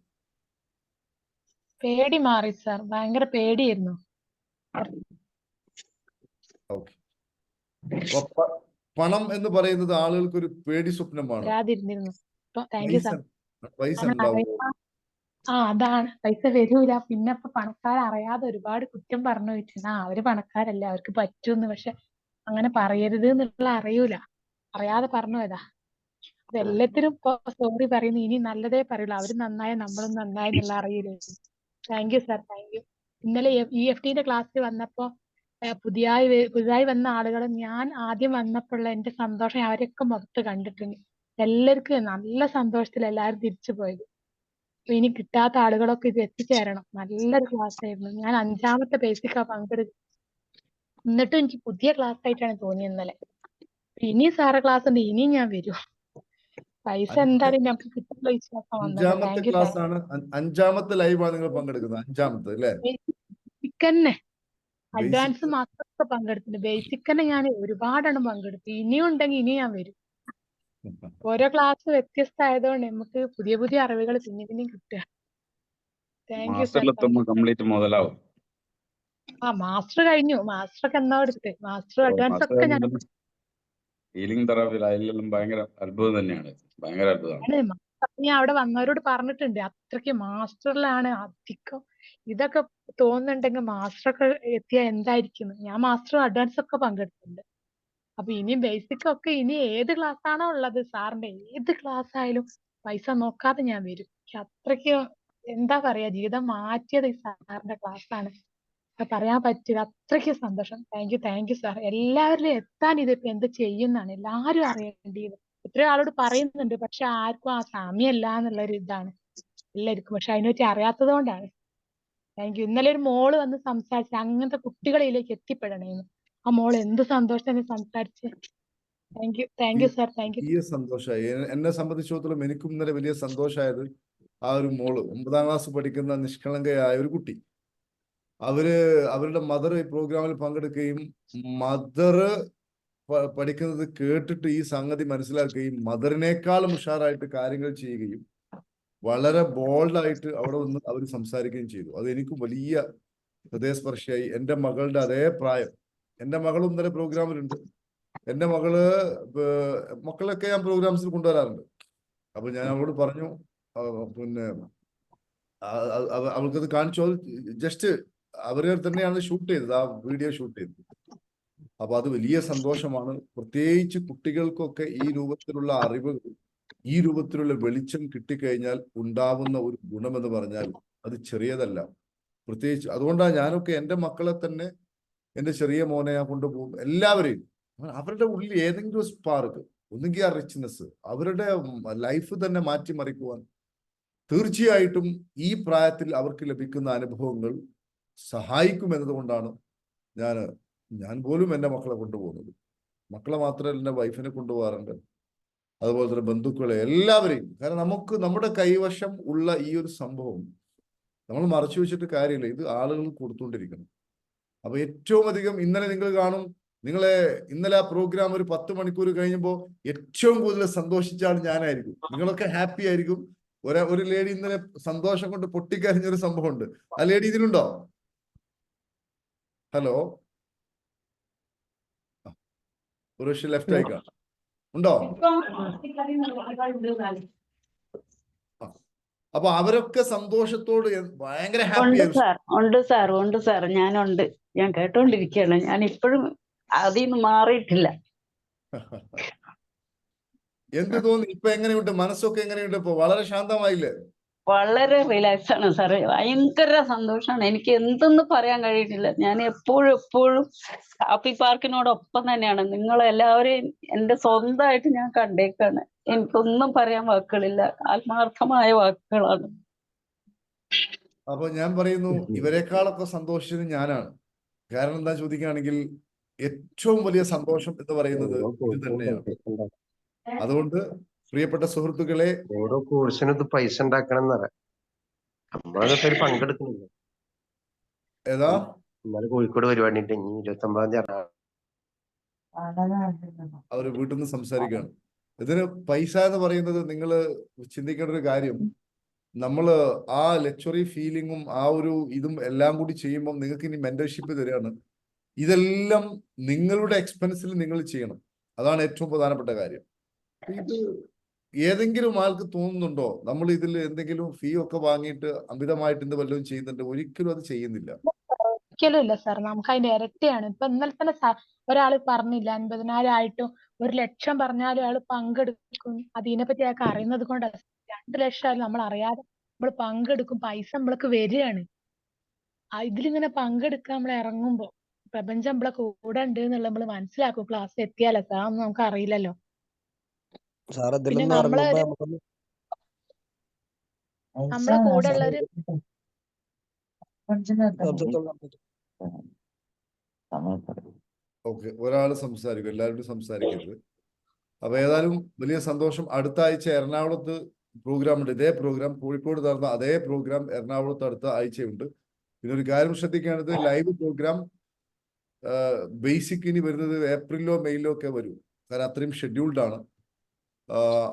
Speaker 13: പേടി മാറി സാർ, ഭയങ്കര പേടിയായിരുന്നു.
Speaker 1: ഓക്കെ. പണം എന്ന് പറയുന്നത് ആളുകൾക്ക് ഒരു പേടി സ്വപ്നമാണ്.
Speaker 13: വരാതിരുന്നിരുന്നു. Thank you sir.
Speaker 1: പൈസ ഉണ്ടാവുമോ?
Speaker 13: അതാണ്, പൈസ വരൂല. പിന്നെ ഇപ്പൊ പണക്കാരറിയാതെ ഒരുപാട് കുറ്റം പറഞ്ഞു വെച്ചാ അവര് പണക്കാരല്ല, അവർക്ക് പറ്റൂന്ന്. പക്ഷെ അങ്ങനെ പറയരുത് എന്നുള്ള അറിയൂല, അറിയാതെ പറഞ്ഞു പോയതാ. അപ്പൊ എല്ലാത്തിനും ഇപ്പൊ സോറി പറയുന്നു. ഇനി നല്ലതേ പറയുള്ളൂ. അവര് നന്നായ നമ്മളും നന്നായി എന്നുള്ള അറിയില്ല. Thank you sir, thank U. ഇന്നലെ EFTന്റെ ക്ലാസ്സിൽ വന്നപ്പോ പുതിയതായി വന്ന ആളുകൾ ഞാൻ ആദ്യം വന്നപ്പോഴുള്ള എന്റെ സന്തോഷം അവരൊക്കെ മുഖത്ത് കണ്ടിട്ടുണ്ട്. എല്ലാവർക്കും നല്ല സന്തോഷത്തിൽ എല്ലാവരും തിരിച്ചു പോയത്. അപ്പൊ ഇനി കിട്ടാത്ത ആളുകളൊക്കെ ഇത് എത്തിച്ചേരണം. നല്ലൊരു ക്ലാസ് ആയിരുന്നു. ഞാൻ 5ാമത്തെ ബേസിക്കാ പങ്കെടുത്തത്. എന്നിട്ടും എനിക്ക് പുതിയ ക്ലാസ് ആയിട്ടാണ് തോന്നിയത് ഇന്നലെ. ഇനി സാറെ ക്ലാസ് ഉണ്ട്, ഇനിയും ഞാൻ വരും. പൈസ എന്തായാലും നമുക്ക് കിട്ടുന്ന വിശ്വാസം വന്നത്.
Speaker 1: 5ാമത്തെ
Speaker 13: താങ്ക് യു.
Speaker 1: ക്ലാസ് ആണ്, 5ാമത്തെ ലൈവാണ് നിങ്ങൾ പങ്കെടുക്കുന്നത്. 5ാമത്തെ അല്ലേ?
Speaker 13: ബേസിക് തന്നെ, അഡ്വാൻസ് മാത്രമൊക്കെ പങ്കെടുത്തിട്ടുണ്ട്. ബേസിക് തന്നെ ഞാൻ ഒരുപാടെണ്ണം പങ്കെടുത്തു. ഇനിയും ഉണ്ടെങ്കിൽ ഇനി ഞാൻ വരും. ഓരോ ക്ലാസ് വ്യത്യസ്തമായതുകൊണ്ട് നമുക്ക് പുതിയ പുതിയ അറിവുകൾ പിന്നെയും കിട്ടുക. Thank you sir.
Speaker 2: കംപ്ലീറ്റ് മുതലാവും.
Speaker 13: മാസ്റ്റർ കഴിഞ്ഞു. മാസ്റ്റർ ഒക്കെ എന്നോ എടുത്ത്. മാസ്റ്റർ അഡ്വാൻസ് ഒക്കെ ഞാൻ
Speaker 2: ഹീലിംഗ് തെറാപ്പിയിൽ അതിലെല്ലാം ഭയങ്കര അത്ഭുതം തന്നെയാണ്. ഭയങ്കര അത്ഭുതമാണ്.
Speaker 13: ഞാൻ അവിടെ വന്നവരോട് പറഞ്ഞിട്ടുണ്ട്, അത്രയ്ക്ക് മാസ്റ്ററിലാണ് അധികം ഇതൊക്കെ തോന്നുന്നുണ്ടെങ്കിൽ മാസ്റ്റർ ഒക്കെ എത്തിയാൽ എന്തായിരിക്കും. ഞാൻ മാസ്റ്റർ അഡ്വാൻസ് ഒക്കെ പങ്കെടുത്തിട്ടുണ്ട്. അപ്പൊ ഇനി ബേസിക് ഒക്കെ ഇനി ഏത് ക്ലാസ് ആണോ ഉള്ളത്, സാറിന്റെ ഏത് ക്ലാസ് ആയാലും പൈസ നോക്കാതെ ഞാൻ വരും. അത്രയ്ക്ക് എന്താ പറയാ, ജീവിതം മാറ്റിയത് ഈ സാറിന്റെ ക്ലാസ് ആണ്. പറയാൻ പറ്റില്ല, അത്രയ്ക്ക് സന്തോഷം. Thank you sir. എല്ലാവരിലും എത്താൻ ഇതിപ്പോ എന്ത് ചെയ്യുന്നാണ് എല്ലാരും അറിയേണ്ടത്. എത്രയോ ആളോട് പറയുന്നുണ്ട്, പക്ഷെ ആർക്കും ആ സമയമല്ല എന്നുള്ളൊരു ഇതാണ് എല്ലാവർക്കും. പക്ഷെ അതിനെപ്പറ്റി അറിയാത്തത് കൊണ്ടാണ്. Thank you. ഇന്നലെ ഒരു മോള് വന്ന് സംസാരിച്ച് അങ്ങനത്തെ കുട്ടികളിലേക്ക് എത്തിപ്പെടണേന്ന്. ആ മോള് എന്ത് സന്തോഷത്തിന് സംസാരിച്ച്. Thank you sir, thank U.
Speaker 1: വലിയ സന്തോഷമായി. എന്നെ സംബന്ധിച്ചിടത്തോളം എനിക്കും ഇന്നലെ വലിയ സന്തോഷമായത് ആ ഒരു മോള് 9ാം ക്ലാസ് പഠിക്കുന്ന നിഷ്കളങ്കയായ ഒരു കുട്ടി, അവരുടെ മദർ ഈ പ്രോഗ്രാമിൽ പങ്കെടുക്കുകയും മദർ പഠിക്കുന്നത് കേട്ടിട്ട് ഈ സംഗതി മനസ്സിലാക്കുകയും മദറിനേക്കാളും ഉഷാറായിട്ട് കാര്യങ്ങൾ ചെയ്യുകയും വളരെ ബോൾഡായിട്ട് അവിടെ വന്ന് അവർ സംസാരിക്കുകയും ചെയ്തു. അത് എനിക്കും വലിയ ഹൃദയസ്പർശിയായി. എൻ്റെ മകളുടെ അതേ പ്രായം, എൻ്റെ മകളും ഇന്നലെ പ്രോഗ്രാമിലുണ്ട്. എൻ്റെ മക്കളൊക്കെ ഞാൻ പ്രോഗ്രാംസിൽ കൊണ്ടുവരാറുണ്ട്. അപ്പൊ ഞാൻ അവളോട് പറഞ്ഞു, പിന്നെ അവൾക്കത് കാണിച്ചു. ജസ്റ്റ് അവരെ തന്നെയാണ് ഷൂട്ട് ചെയ്തത്, ആ വീഡിയോ ഷൂട്ട് ചെയ്തത്. അപ്പൊ അത് വലിയ സന്തോഷമാണ്. പ്രത്യേകിച്ച് കുട്ടികൾക്കൊക്കെ ഈ രൂപത്തിലുള്ള അറിവുകൾ, ഈ രൂപത്തിലുള്ള വെളിച്ചം കിട്ടിക്കഴിഞ്ഞാൽ ഉണ്ടാവുന്ന ഒരു ഗുണമെന്ന് പറഞ്ഞാൽ അത് ചെറിയതല്ല. പ്രത്യേകിച്ച് അതുകൊണ്ടാണ് ഞാനൊക്കെ എൻ്റെ മക്കളെ തന്നെ, എൻ്റെ ചെറിയ മോനെ ഞാൻ കൊണ്ടുപോകും. എല്ലാവരെയും അവരുടെ ഉള്ളിൽ ഏതെങ്കിലും സ്പാർക്ക്, ഒന്നുകിൽ ആ റിച്ച്നെസ്, അവരുടെ ലൈഫ് തന്നെ മാറ്റിമറിക്കുവാൻ തീർച്ചയായിട്ടും ഈ പ്രായത്തിൽ അവർക്ക് ലഭിക്കുന്ന അനുഭവങ്ങൾ സഹായിക്കും എന്നതുകൊണ്ടാണ് ഞാൻ പോലും എൻ്റെ മക്കളെ കൊണ്ടുപോകുന്നത്. മക്കളെ മാത്രമല്ല, എൻ്റെ വൈഫിനെ കൊണ്ടുപോകാറുണ്ട്, അതുപോലെ തന്നെ ബന്ധുക്കളെ, എല്ലാവരെയും. കാരണം നമുക്ക് നമ്മുടെ കൈവശം ഉള്ള ഈ ഒരു സംഭവം നമ്മൾ മറച്ചു വെച്ചിട്ട് കാര്യമില്ല. ഇത് ആളുകൾ കൊടുത്തുകൊണ്ടിരിക്കണം. അപ്പൊ ഏറ്റവും അധികം ഇന്നലെ നിങ്ങൾ കാണും, ഇന്നലെ ആ പ്രോഗ്രാം ഒരു 10 മണിക്കൂർ കഴിഞ്ഞപ്പോൾ ഏറ്റവും കൂടുതൽ സന്തോഷിച്ചാണ് ഞാനായിരിക്കും. നിങ്ങളൊക്കെ ഹാപ്പി ആയിരിക്കും. ഒരു ലേഡി ഇന്നലെ സന്തോഷം കൊണ്ട് പൊട്ടിക്കരഞ്ഞൊരു സംഭവമുണ്ട്. ആ ലേഡി ഇതിലുണ്ടോ? ഹലോ, ഒരു ലെഫ്റ്റ് ആയി കാണാം, ഉണ്ടോ? അപ്പൊ അവരൊക്കെ സന്തോഷത്തോട് ഭയങ്കര ഹാപ്പി ആയിരുന്നു.
Speaker 12: ഉണ്ട് സാർ, ഞാനുണ്ട്. ഞാൻ കേട്ടോണ്ടിരിക്കുകയാണ്. ഞാൻ ഇപ്പോഴും അതിൽ നിന്ന് മാറിയിട്ടില്ല.
Speaker 1: എന്ത് തോന്നി ഇപ്പൊ? എങ്ങനെയുണ്ട് മനസ്സൊക്കെ? എങ്ങനെയുണ്ട് ഇപ്പൊ? വളരെ ശാന്തമായില്ലേ?
Speaker 12: വളരെ റിലാക്സ് ആണ് സാറേ. ഭയങ്കര സന്തോഷമാണ്. എനിക്ക് എന്തെന്ന് പറയാൻ കഴിയുന്നില്ല. ഞാൻ എപ്പോഴും ഹാപ്പി പാർക്കിനോടൊപ്പം തന്നെയാണ്. നിങ്ങളെല്ലാവരെയും എൻ്റെ സ്വന്തമായിട്ട് ഞാൻ കണ്ടേക്കാണ്. എനിക്കൊന്നും പറയാൻ വാക്കുകളില്ല. ആത്മാർത്ഥമായ വാക്കുകളാണ്.
Speaker 1: അപ്പൊ ഞാൻ പറയുന്നു, ഇവരെക്കാളൊക്കെ സന്തോഷിച്ചത് ഞാനാണ്. കാരണം എന്താ ചോദിക്കുകയാണെങ്കിൽ, ഏറ്റവും വലിയ സന്തോഷം എന്ന് പറയുന്നത് ഇത് തന്നെയാണ്. അതുകൊണ്ട് പ്രിയപ്പെട്ട സുഹൃത്തുക്കളെ,
Speaker 9: ഓരോ കോഴ്സിനും പൈസ ഉണ്ടാക്കണം എന്നറിയാം. നമ്മളതൊക്കെ ഒരു പങ്കെടുക്കുന്നില്ല.
Speaker 1: ഏതാ
Speaker 9: ഇന്നലെ കോഴിക്കോട് പരിപാടി ഉണ്ട്, ഇനി 29-ാം തീയതി
Speaker 1: അവർ വീട്ടിൽ നിന്ന് സംസാരിക്കുകയാണ്. ഇതിന് പൈസ എന്ന് പറയുന്നത് നിങ്ങൾ ചിന്തിക്കേണ്ട ഒരു കാര്യം, നമ്മൾ ആ ലക്ഷറി ഫീലിങ്ങും ആ ഒരു ഇതും എല്ലാം കൂടി ചെയ്യുമ്പോൾ നിങ്ങൾക്ക് ഇനി മെന്റർഷിപ്പ് തരികയാണ്. ഇതെല്ലാം നിങ്ങളുടെ എക്സ്പെൻസിൽ നിങ്ങൾ ചെയ്യണം. അതാണ് ഏറ്റവും പ്രധാനപ്പെട്ട കാര്യം. ഇത് ഏതെങ്കിലും ആൾക്ക് തോന്നുന്നുണ്ടോ നമ്മൾ ഇതിൽ എന്തെങ്കിലും ഫീ ഒക്കെ വാങ്ങിയിട്ട് അമിതമായിട്ട് എന്ത് വല്ലതും ചെയ്യുന്നുണ്ട്? ഒരിക്കലും അത് ചെയ്യുന്നില്ല.
Speaker 13: ഒരിക്കലും ഇല്ല സാർ, നമുക്ക് അതിന്റെ ഇരട്ടിയാണ്. ഇപ്പൊ ഇന്നലെ തന്നെ ഒരാൾ പറഞ്ഞില്ല 50,000 ആയിട്ടും 1,00,000 പറഞ്ഞാലും അയാൾ പങ്കെടുക്കും. അതിനെപ്പറ്റി അയാൾക്ക് അറിയുന്നത് കൊണ്ടാണ്. 2 ലക്ഷം ആയാലും നമ്മൾ അറിയാതെ നമ്മൾ പങ്കെടുക്കും, പൈസ നമ്മൾക്ക് വരികയാണ്. ഇതിലിങ്ങനെ പങ്കെടുക്കാൻ നമ്മൾ ഇറങ്ങുമ്പോ പ്രപഞ്ചം നമ്മളെ കൂടെ ഉണ്ട് എന്നുള്ളത് നമ്മൾ മനസ്സിലാക്കും. ക്ലാസ് എത്തിയാലോ സാർ, ഒന്നും നമുക്ക് അറിയില്ലല്ലോ.
Speaker 14: സാർ
Speaker 13: പിന്നെ
Speaker 14: ഇതിലൊന്നും
Speaker 13: നമ്മളെ
Speaker 14: ഇറങ്ങുമ്പോ
Speaker 13: നമ്മളെ കൂടെ ഉള്ളൊരു
Speaker 1: ഓക്കെ, ഒരാൾ സംസാരിക്കും, എല്ലാവരും സംസാരിക്കരുത്. അപ്പൊ ഏതായാലും വലിയ സന്തോഷം. അടുത്ത ആഴ്ച എറണാകുളത്ത് പ്രോഗ്രാം ഉണ്ട്. ഇതേ പ്രോഗ്രാം കോഴിക്കോട് നടന്ന അതേ പ്രോഗ്രാം എറണാകുളത്ത് അടുത്ത ആഴ്ചയുണ്ട്. പിന്നെ ഒരു കാര്യം ശ്രദ്ധിക്കേണ്ടത്, ലൈവ് പ്രോഗ്രാം ബേസിക് ഇനി വരുന്നത് ഏപ്രിലോ മെയിലോ ഒക്കെ വരും. കാരണം അത്രയും ഷെഡ്യൂൾഡ് ആണ്.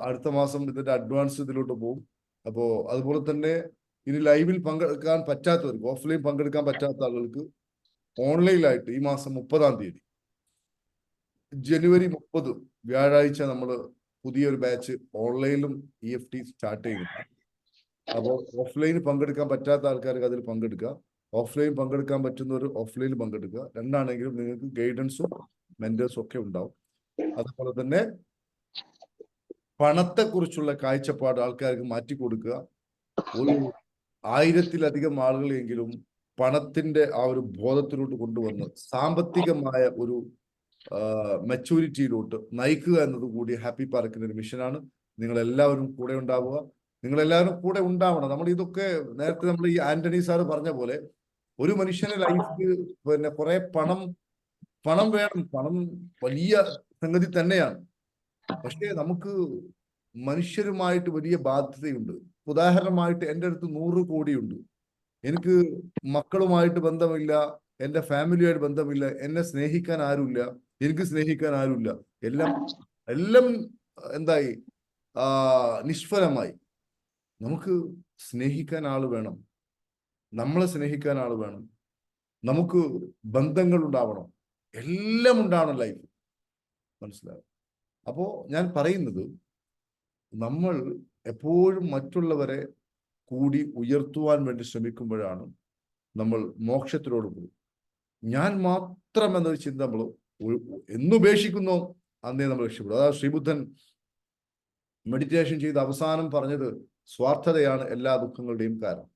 Speaker 1: അടുത്ത മാസം ഇതിന്റെ അഡ്വാൻസ് ഇതിലോട്ട് പോകും. അപ്പോൾ അതുപോലെ തന്നെ ഇനി ലൈവിൽ പങ്കെടുക്കാൻ പറ്റാത്തവർക്ക്, ഓഫ്ലൈൻ പങ്കെടുക്കാൻ പറ്റാത്ത ആളുകൾക്ക് ഓൺലൈനിലായിട്ട് ഈ മാസം 30-ാം തീയതി ജനുവരി 30 വ്യാഴാഴ്ച നമ്മൾ പുതിയൊരു ബാച്ച് ഓൺലൈനിലും EFT സ്റ്റാർട്ട് ചെയ്യുന്നുണ്ട്. അപ്പോൾ ഓഫ്ലൈനിൽ പങ്കെടുക്കാൻ പറ്റാത്ത ആൾക്കാർക്ക് അതിൽ പങ്കെടുക്കുക, ഓഫ്ലൈൻ പങ്കെടുക്കാൻ പറ്റുന്നവർ ഓഫ്ലൈനിൽ പങ്കെടുക്കുക. രണ്ടാണെങ്കിലും നിങ്ങൾക്ക് ഗൈഡൻസും മെന്റേഴ്സും ഒക്കെ ഉണ്ടാവും. അതുപോലെ തന്നെ പണത്തെക്കുറിച്ചുള്ള കാഴ്ചപ്പാട് ആൾക്കാർക്ക് മാറ്റി കൊടുക്കുക. ഒരു 1000-ലധികം ആളുകളെങ്കിലും പണത്തിന്റെ ആ ഒരു ബോധത്തിലോട്ട് കൊണ്ടുവന്ന് സാമ്പത്തികമായ ഒരു മെച്ചൂരിറ്റിയിലോട്ട് നയിക്കുക എന്നത് കൂടി ഹാപ്പി പാർക്കിന്റെ ഒരു മിഷനാണ്. നിങ്ങളെല്ലാവരും കൂടെ ഉണ്ടാവുക, നിങ്ങളെല്ലാവരും കൂടെ ഉണ്ടാവണം. നമ്മൾ ഇതൊക്കെ നേരത്തെ നമ്മൾ ഈ ആന്റണി സാറ് പറഞ്ഞ പോലെ ഒരു മനുഷ്യന്റെ ലൈഫിൽ പിന്നെ കുറെ പണം വേണം. പണം വലിയ സംഗതി തന്നെയാണ്. പക്ഷേ നമുക്ക് മനുഷ്യരുമായിട്ട് വലിയ ബാധ്യതയുണ്ട്. ഉദാഹരണമായിട്ട് എൻ്റെ അടുത്ത് 100 കോടിയുണ്ട്, എനിക്ക് മക്കളുമായിട്ട് ബന്ധമില്ല, എൻ്റെ ഫാമിലിയായിട്ട് ബന്ധമില്ല, എന്നെ സ്നേഹിക്കാൻ ആരുമില്ല, എനിക്ക് സ്നേഹിക്കാൻ ആരുമില്ല. എല്ലാം എന്തായി നിഷ്ഫലമായി. നമുക്ക് സ്നേഹിക്കാൻ ആള് വേണം, നമ്മളെ സ്നേഹിക്കാൻ ആള് വേണം, നമുക്ക് ബന്ധങ്ങൾ ഉണ്ടാവണം, എല്ലാം ഉണ്ടാവണം ലൈഫ്. മനസ്സിലാവും? അപ്പോ ഞാൻ പറയുന്നത്, നമ്മൾ എപ്പോഴും മറ്റുള്ളവരെ കൂടി ഉയർത്തുവാൻ വേണ്ടി ശ്രമിക്കുമ്പോഴാണ് നമ്മൾ മോക്ഷത്തിലോട് പോകും. ഞാൻ മാത്രം എന്നൊരു ചിന്ത നമ്മൾ എന്നുപേക്ഷിക്കുന്നോ അന്നേ നമ്മൾ രക്ഷപ്പെടും. അതായത് ശ്രീബുദ്ധൻ മെഡിറ്റേഷൻ ചെയ്ത് അവസാനം പറഞ്ഞത് സ്വാർത്ഥതയാണ് എല്ലാ ദുഃഖങ്ങളുടെയും കാരണം.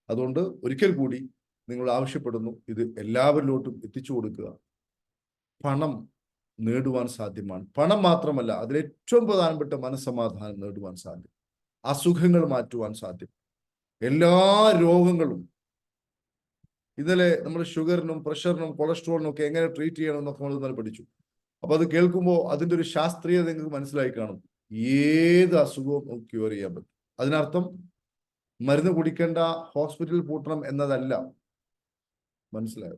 Speaker 1: അതുകൊണ്ട് ഒരിക്കൽ കൂടി നിങ്ങൾ ആവശ്യപ്പെടുന്നു, ഇത് എല്ലാവരിലോട്ടും എത്തിച്ചു കൊടുക്കുക. പണം നേടുവാൻ സാധ്യമാണ്. പണം മാത്രമല്ല, അതിലേറ്റവും പ്രധാനപ്പെട്ട മനസ്സമാധാനം നേടുവാൻ സാധ്യം, അസുഖങ്ങൾ മാറ്റുവാൻ സാധ്യം, എല്ലാ രോഗങ്ങളും. ഇന്നലെ നമ്മൾ ഷുഗറിനും പ്രഷറിനും കൊളസ്ട്രോളിനും ഒക്കെ എങ്ങനെ ട്രീറ്റ് ചെയ്യണം എന്നൊക്കെ നമ്മൾ ഇന്നലെ പഠിച്ചു. അപ്പൊ അത് കേൾക്കുമ്പോൾ അതിൻ്റെ ഒരു ശാസ്ത്രീയത നിങ്ങൾക്ക് മനസ്സിലായി കാണും. ഏത് അസുഖവും ക്യൂർ ചെയ്യാൻ പറ്റും. അതിനർത്ഥം മരുന്ന് കുടിക്കേണ്ട, ഹോസ്പിറ്റലിൽ പൂട്ടണം എന്നതല്ല. മനസ്സിലായോ?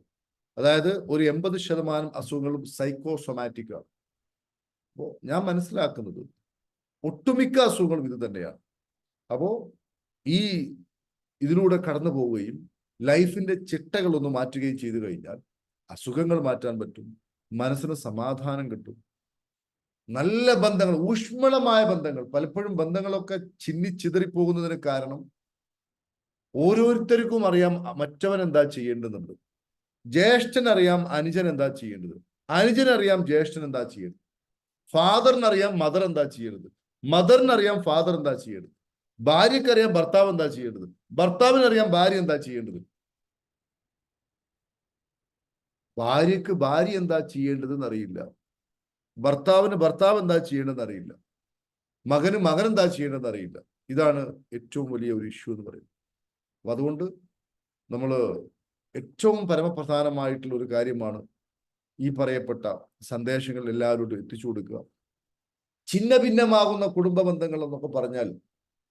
Speaker 1: അതായത് ഒരു 80% അസുഖങ്ങളും സൈക്കോസൊമാറ്റിക് ആണ്. അപ്പോൾ ഞാൻ മനസ്സിലാക്കുന്നത് ഒട്ടുമിക്ക അസുഖങ്ങളും ഇത് തന്നെയാണ്. അപ്പോൾ ഇതിലൂടെ കടന്നു പോവുകയും ലൈഫിന്റെ ചിട്ടകളൊന്ന് മാറ്റുകയും ചെയ്തു കഴിഞ്ഞാൽ അസുഖങ്ങൾ മാറ്റാൻ പറ്റും, മനസ്സിന് സമാധാനം കിട്ടും, നല്ല ബന്ധങ്ങൾ, ഊഷ്മളമായ ബന്ധങ്ങൾ. പലപ്പോഴും ബന്ധങ്ങളൊക്കെ ചിന്നിച്ചിതറിപ്പോകുന്നതിന് കാരണം ഓരോരുത്തർക്കും അറിയാം മറ്റവൻ എന്താ ചെയ്യേണ്ടതുണ്ട്. ജ്യേഷ്ഠനറിയാം അനുജൻ എന്താ ചെയ്യേണ്ടത്, അനുജനറിയാം ജ്യേഷ്ഠൻ എന്താ ചെയ്യേണ്ടത്, ഫാദറിനറിയാം മദർ എന്താ ചെയ്യേണ്ടത്, മദറിനറിയാം ഫാദർ എന്താ ചെയ്യേണ്ടത്, ഭാര്യക്കറിയാം ഭർത്താവ് എന്താ ചെയ്യേണ്ടത്, ഭർത്താവിനറിയാം ഭാര്യ എന്താ ചെയ്യേണ്ടത്, ഭാര്യക്ക് ഭാര്യ എന്താ ചെയ്യേണ്ടതെന്ന് അറിയില്ല, ഭർത്താവിന് ഭർത്താവ് എന്താ ചെയ്യേണ്ടതെന്ന് അറിയില്ല, മകന് മകൻ എന്താ ചെയ്യേണ്ടതെന്ന് അറിയില്ല. ഇതാണ് ഏറ്റവും വലിയ ഒരു ഇഷ്യൂ എന്ന് പറയുന്നത്. അപ്പൊ അതുകൊണ്ട് നമ്മൾ ഏറ്റവും പരമപ്രധാനമായിട്ടുള്ള ഒരു കാര്യമാണ് ഈ പറയപ്പെട്ട സന്ദേശങ്ങൾ എല്ലാവരോടും എത്തിച്ചു കൊടുക്കുക. ഛിന്ന ഭിന്നമാകുന്ന കുടുംബ ബന്ധങ്ങൾ എന്നൊക്കെ പറഞ്ഞാൽ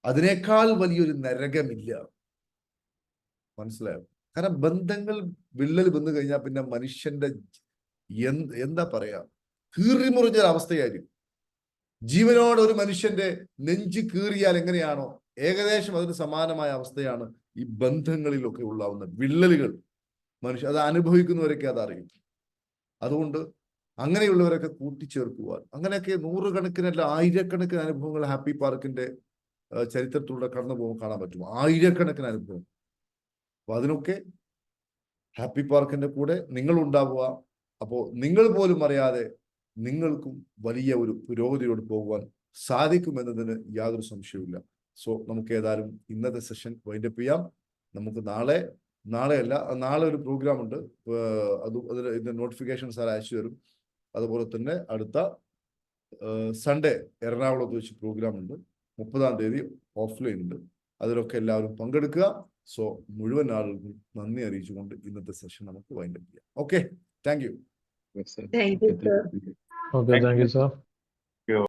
Speaker 1: അതിനേക്കാൾ വലിയൊരു നരകമില്ല. മനസ്സിലായോ? കാരണം ബന്ധങ്ങൾ വിള്ളൽ വന്നു കഴിഞ്ഞാൽ പിന്നെ മനുഷ്യന്റെ എന്താ പറയാ, കീറിമുറിഞ്ഞൊരു അവസ്ഥയായിരിക്കും. ജീവനോട് ഒരു മനുഷ്യന്റെ നെഞ്ച് കീറിയാൽ എങ്ങനെയാണോ, ഏകദേശം അതിന് സമാനമായ അവസ്ഥയാണ് ഈ ബന്ധങ്ങളിലൊക്കെ ഉണ്ടാവുന്ന വിള്ളലുകൾ. അത് അനുഭവിക്കുന്നവരൊക്കെ അതറിയും. അതുകൊണ്ട് അങ്ങനെയുള്ളവരൊക്കെ കൂട്ടിച്ചേർക്കുവാൻ, അങ്ങനെയൊക്കെ നൂറുകണക്കിനല്ല ആയിരക്കണക്കിന് അനുഭവങ്ങൾ ഹാപ്പി പാർക്കിന്റെ ചരിത്രത്തിലൂടെ കടന്നു പോകുമ്പോൾ കാണാൻ പറ്റും. ആയിരക്കണക്കിന് അനുഭവം. അപ്പൊ അതിനൊക്കെ ഹാപ്പി പാർക്കിന്റെ കൂടെ നിങ്ങൾ ഉണ്ടാവുക. അപ്പോൾ നിങ്ങൾ പോലും അറിയാതെ നിങ്ങൾക്കും വലിയ ഒരു പുരോഗതിയോട് പോകുവാൻ സാധിക്കുമെന്നതിന് യാതൊരു സംശയവുമില്ല. സോ നമുക്ക് ഏതായാലും ഇന്നത്തെ സെഷൻ വൈൻഡപ്പ് ചെയ്യാം. നമുക്ക് നാളെ ഒരു പ്രോഗ്രാം ഉണ്ട്. അതിൽ ഇതിന്റെ നോട്ടിഫിക്കേഷൻ സാർ അയച്ചു തരും. അതുപോലെ തന്നെ അടുത്ത സൺഡേ എറണാകുളത്ത് വെച്ച് പ്രോഗ്രാം ഉണ്ട്. 30-ാം തീയതി ഓഫ്ലൈൻ ഉണ്ട്. അതിലൊക്കെ എല്ലാവരും പങ്കെടുക്കുക. സോ മുഴുവൻ ആളുകൾക്കും നന്ദി അറിയിച്ചുകൊണ്ട് ഇന്നത്തെ സെഷൻ നമുക്ക് വൈൻഡപ്പ് ചെയ്യാം. Okay, thank U.
Speaker 15: Okay, thank you, sir.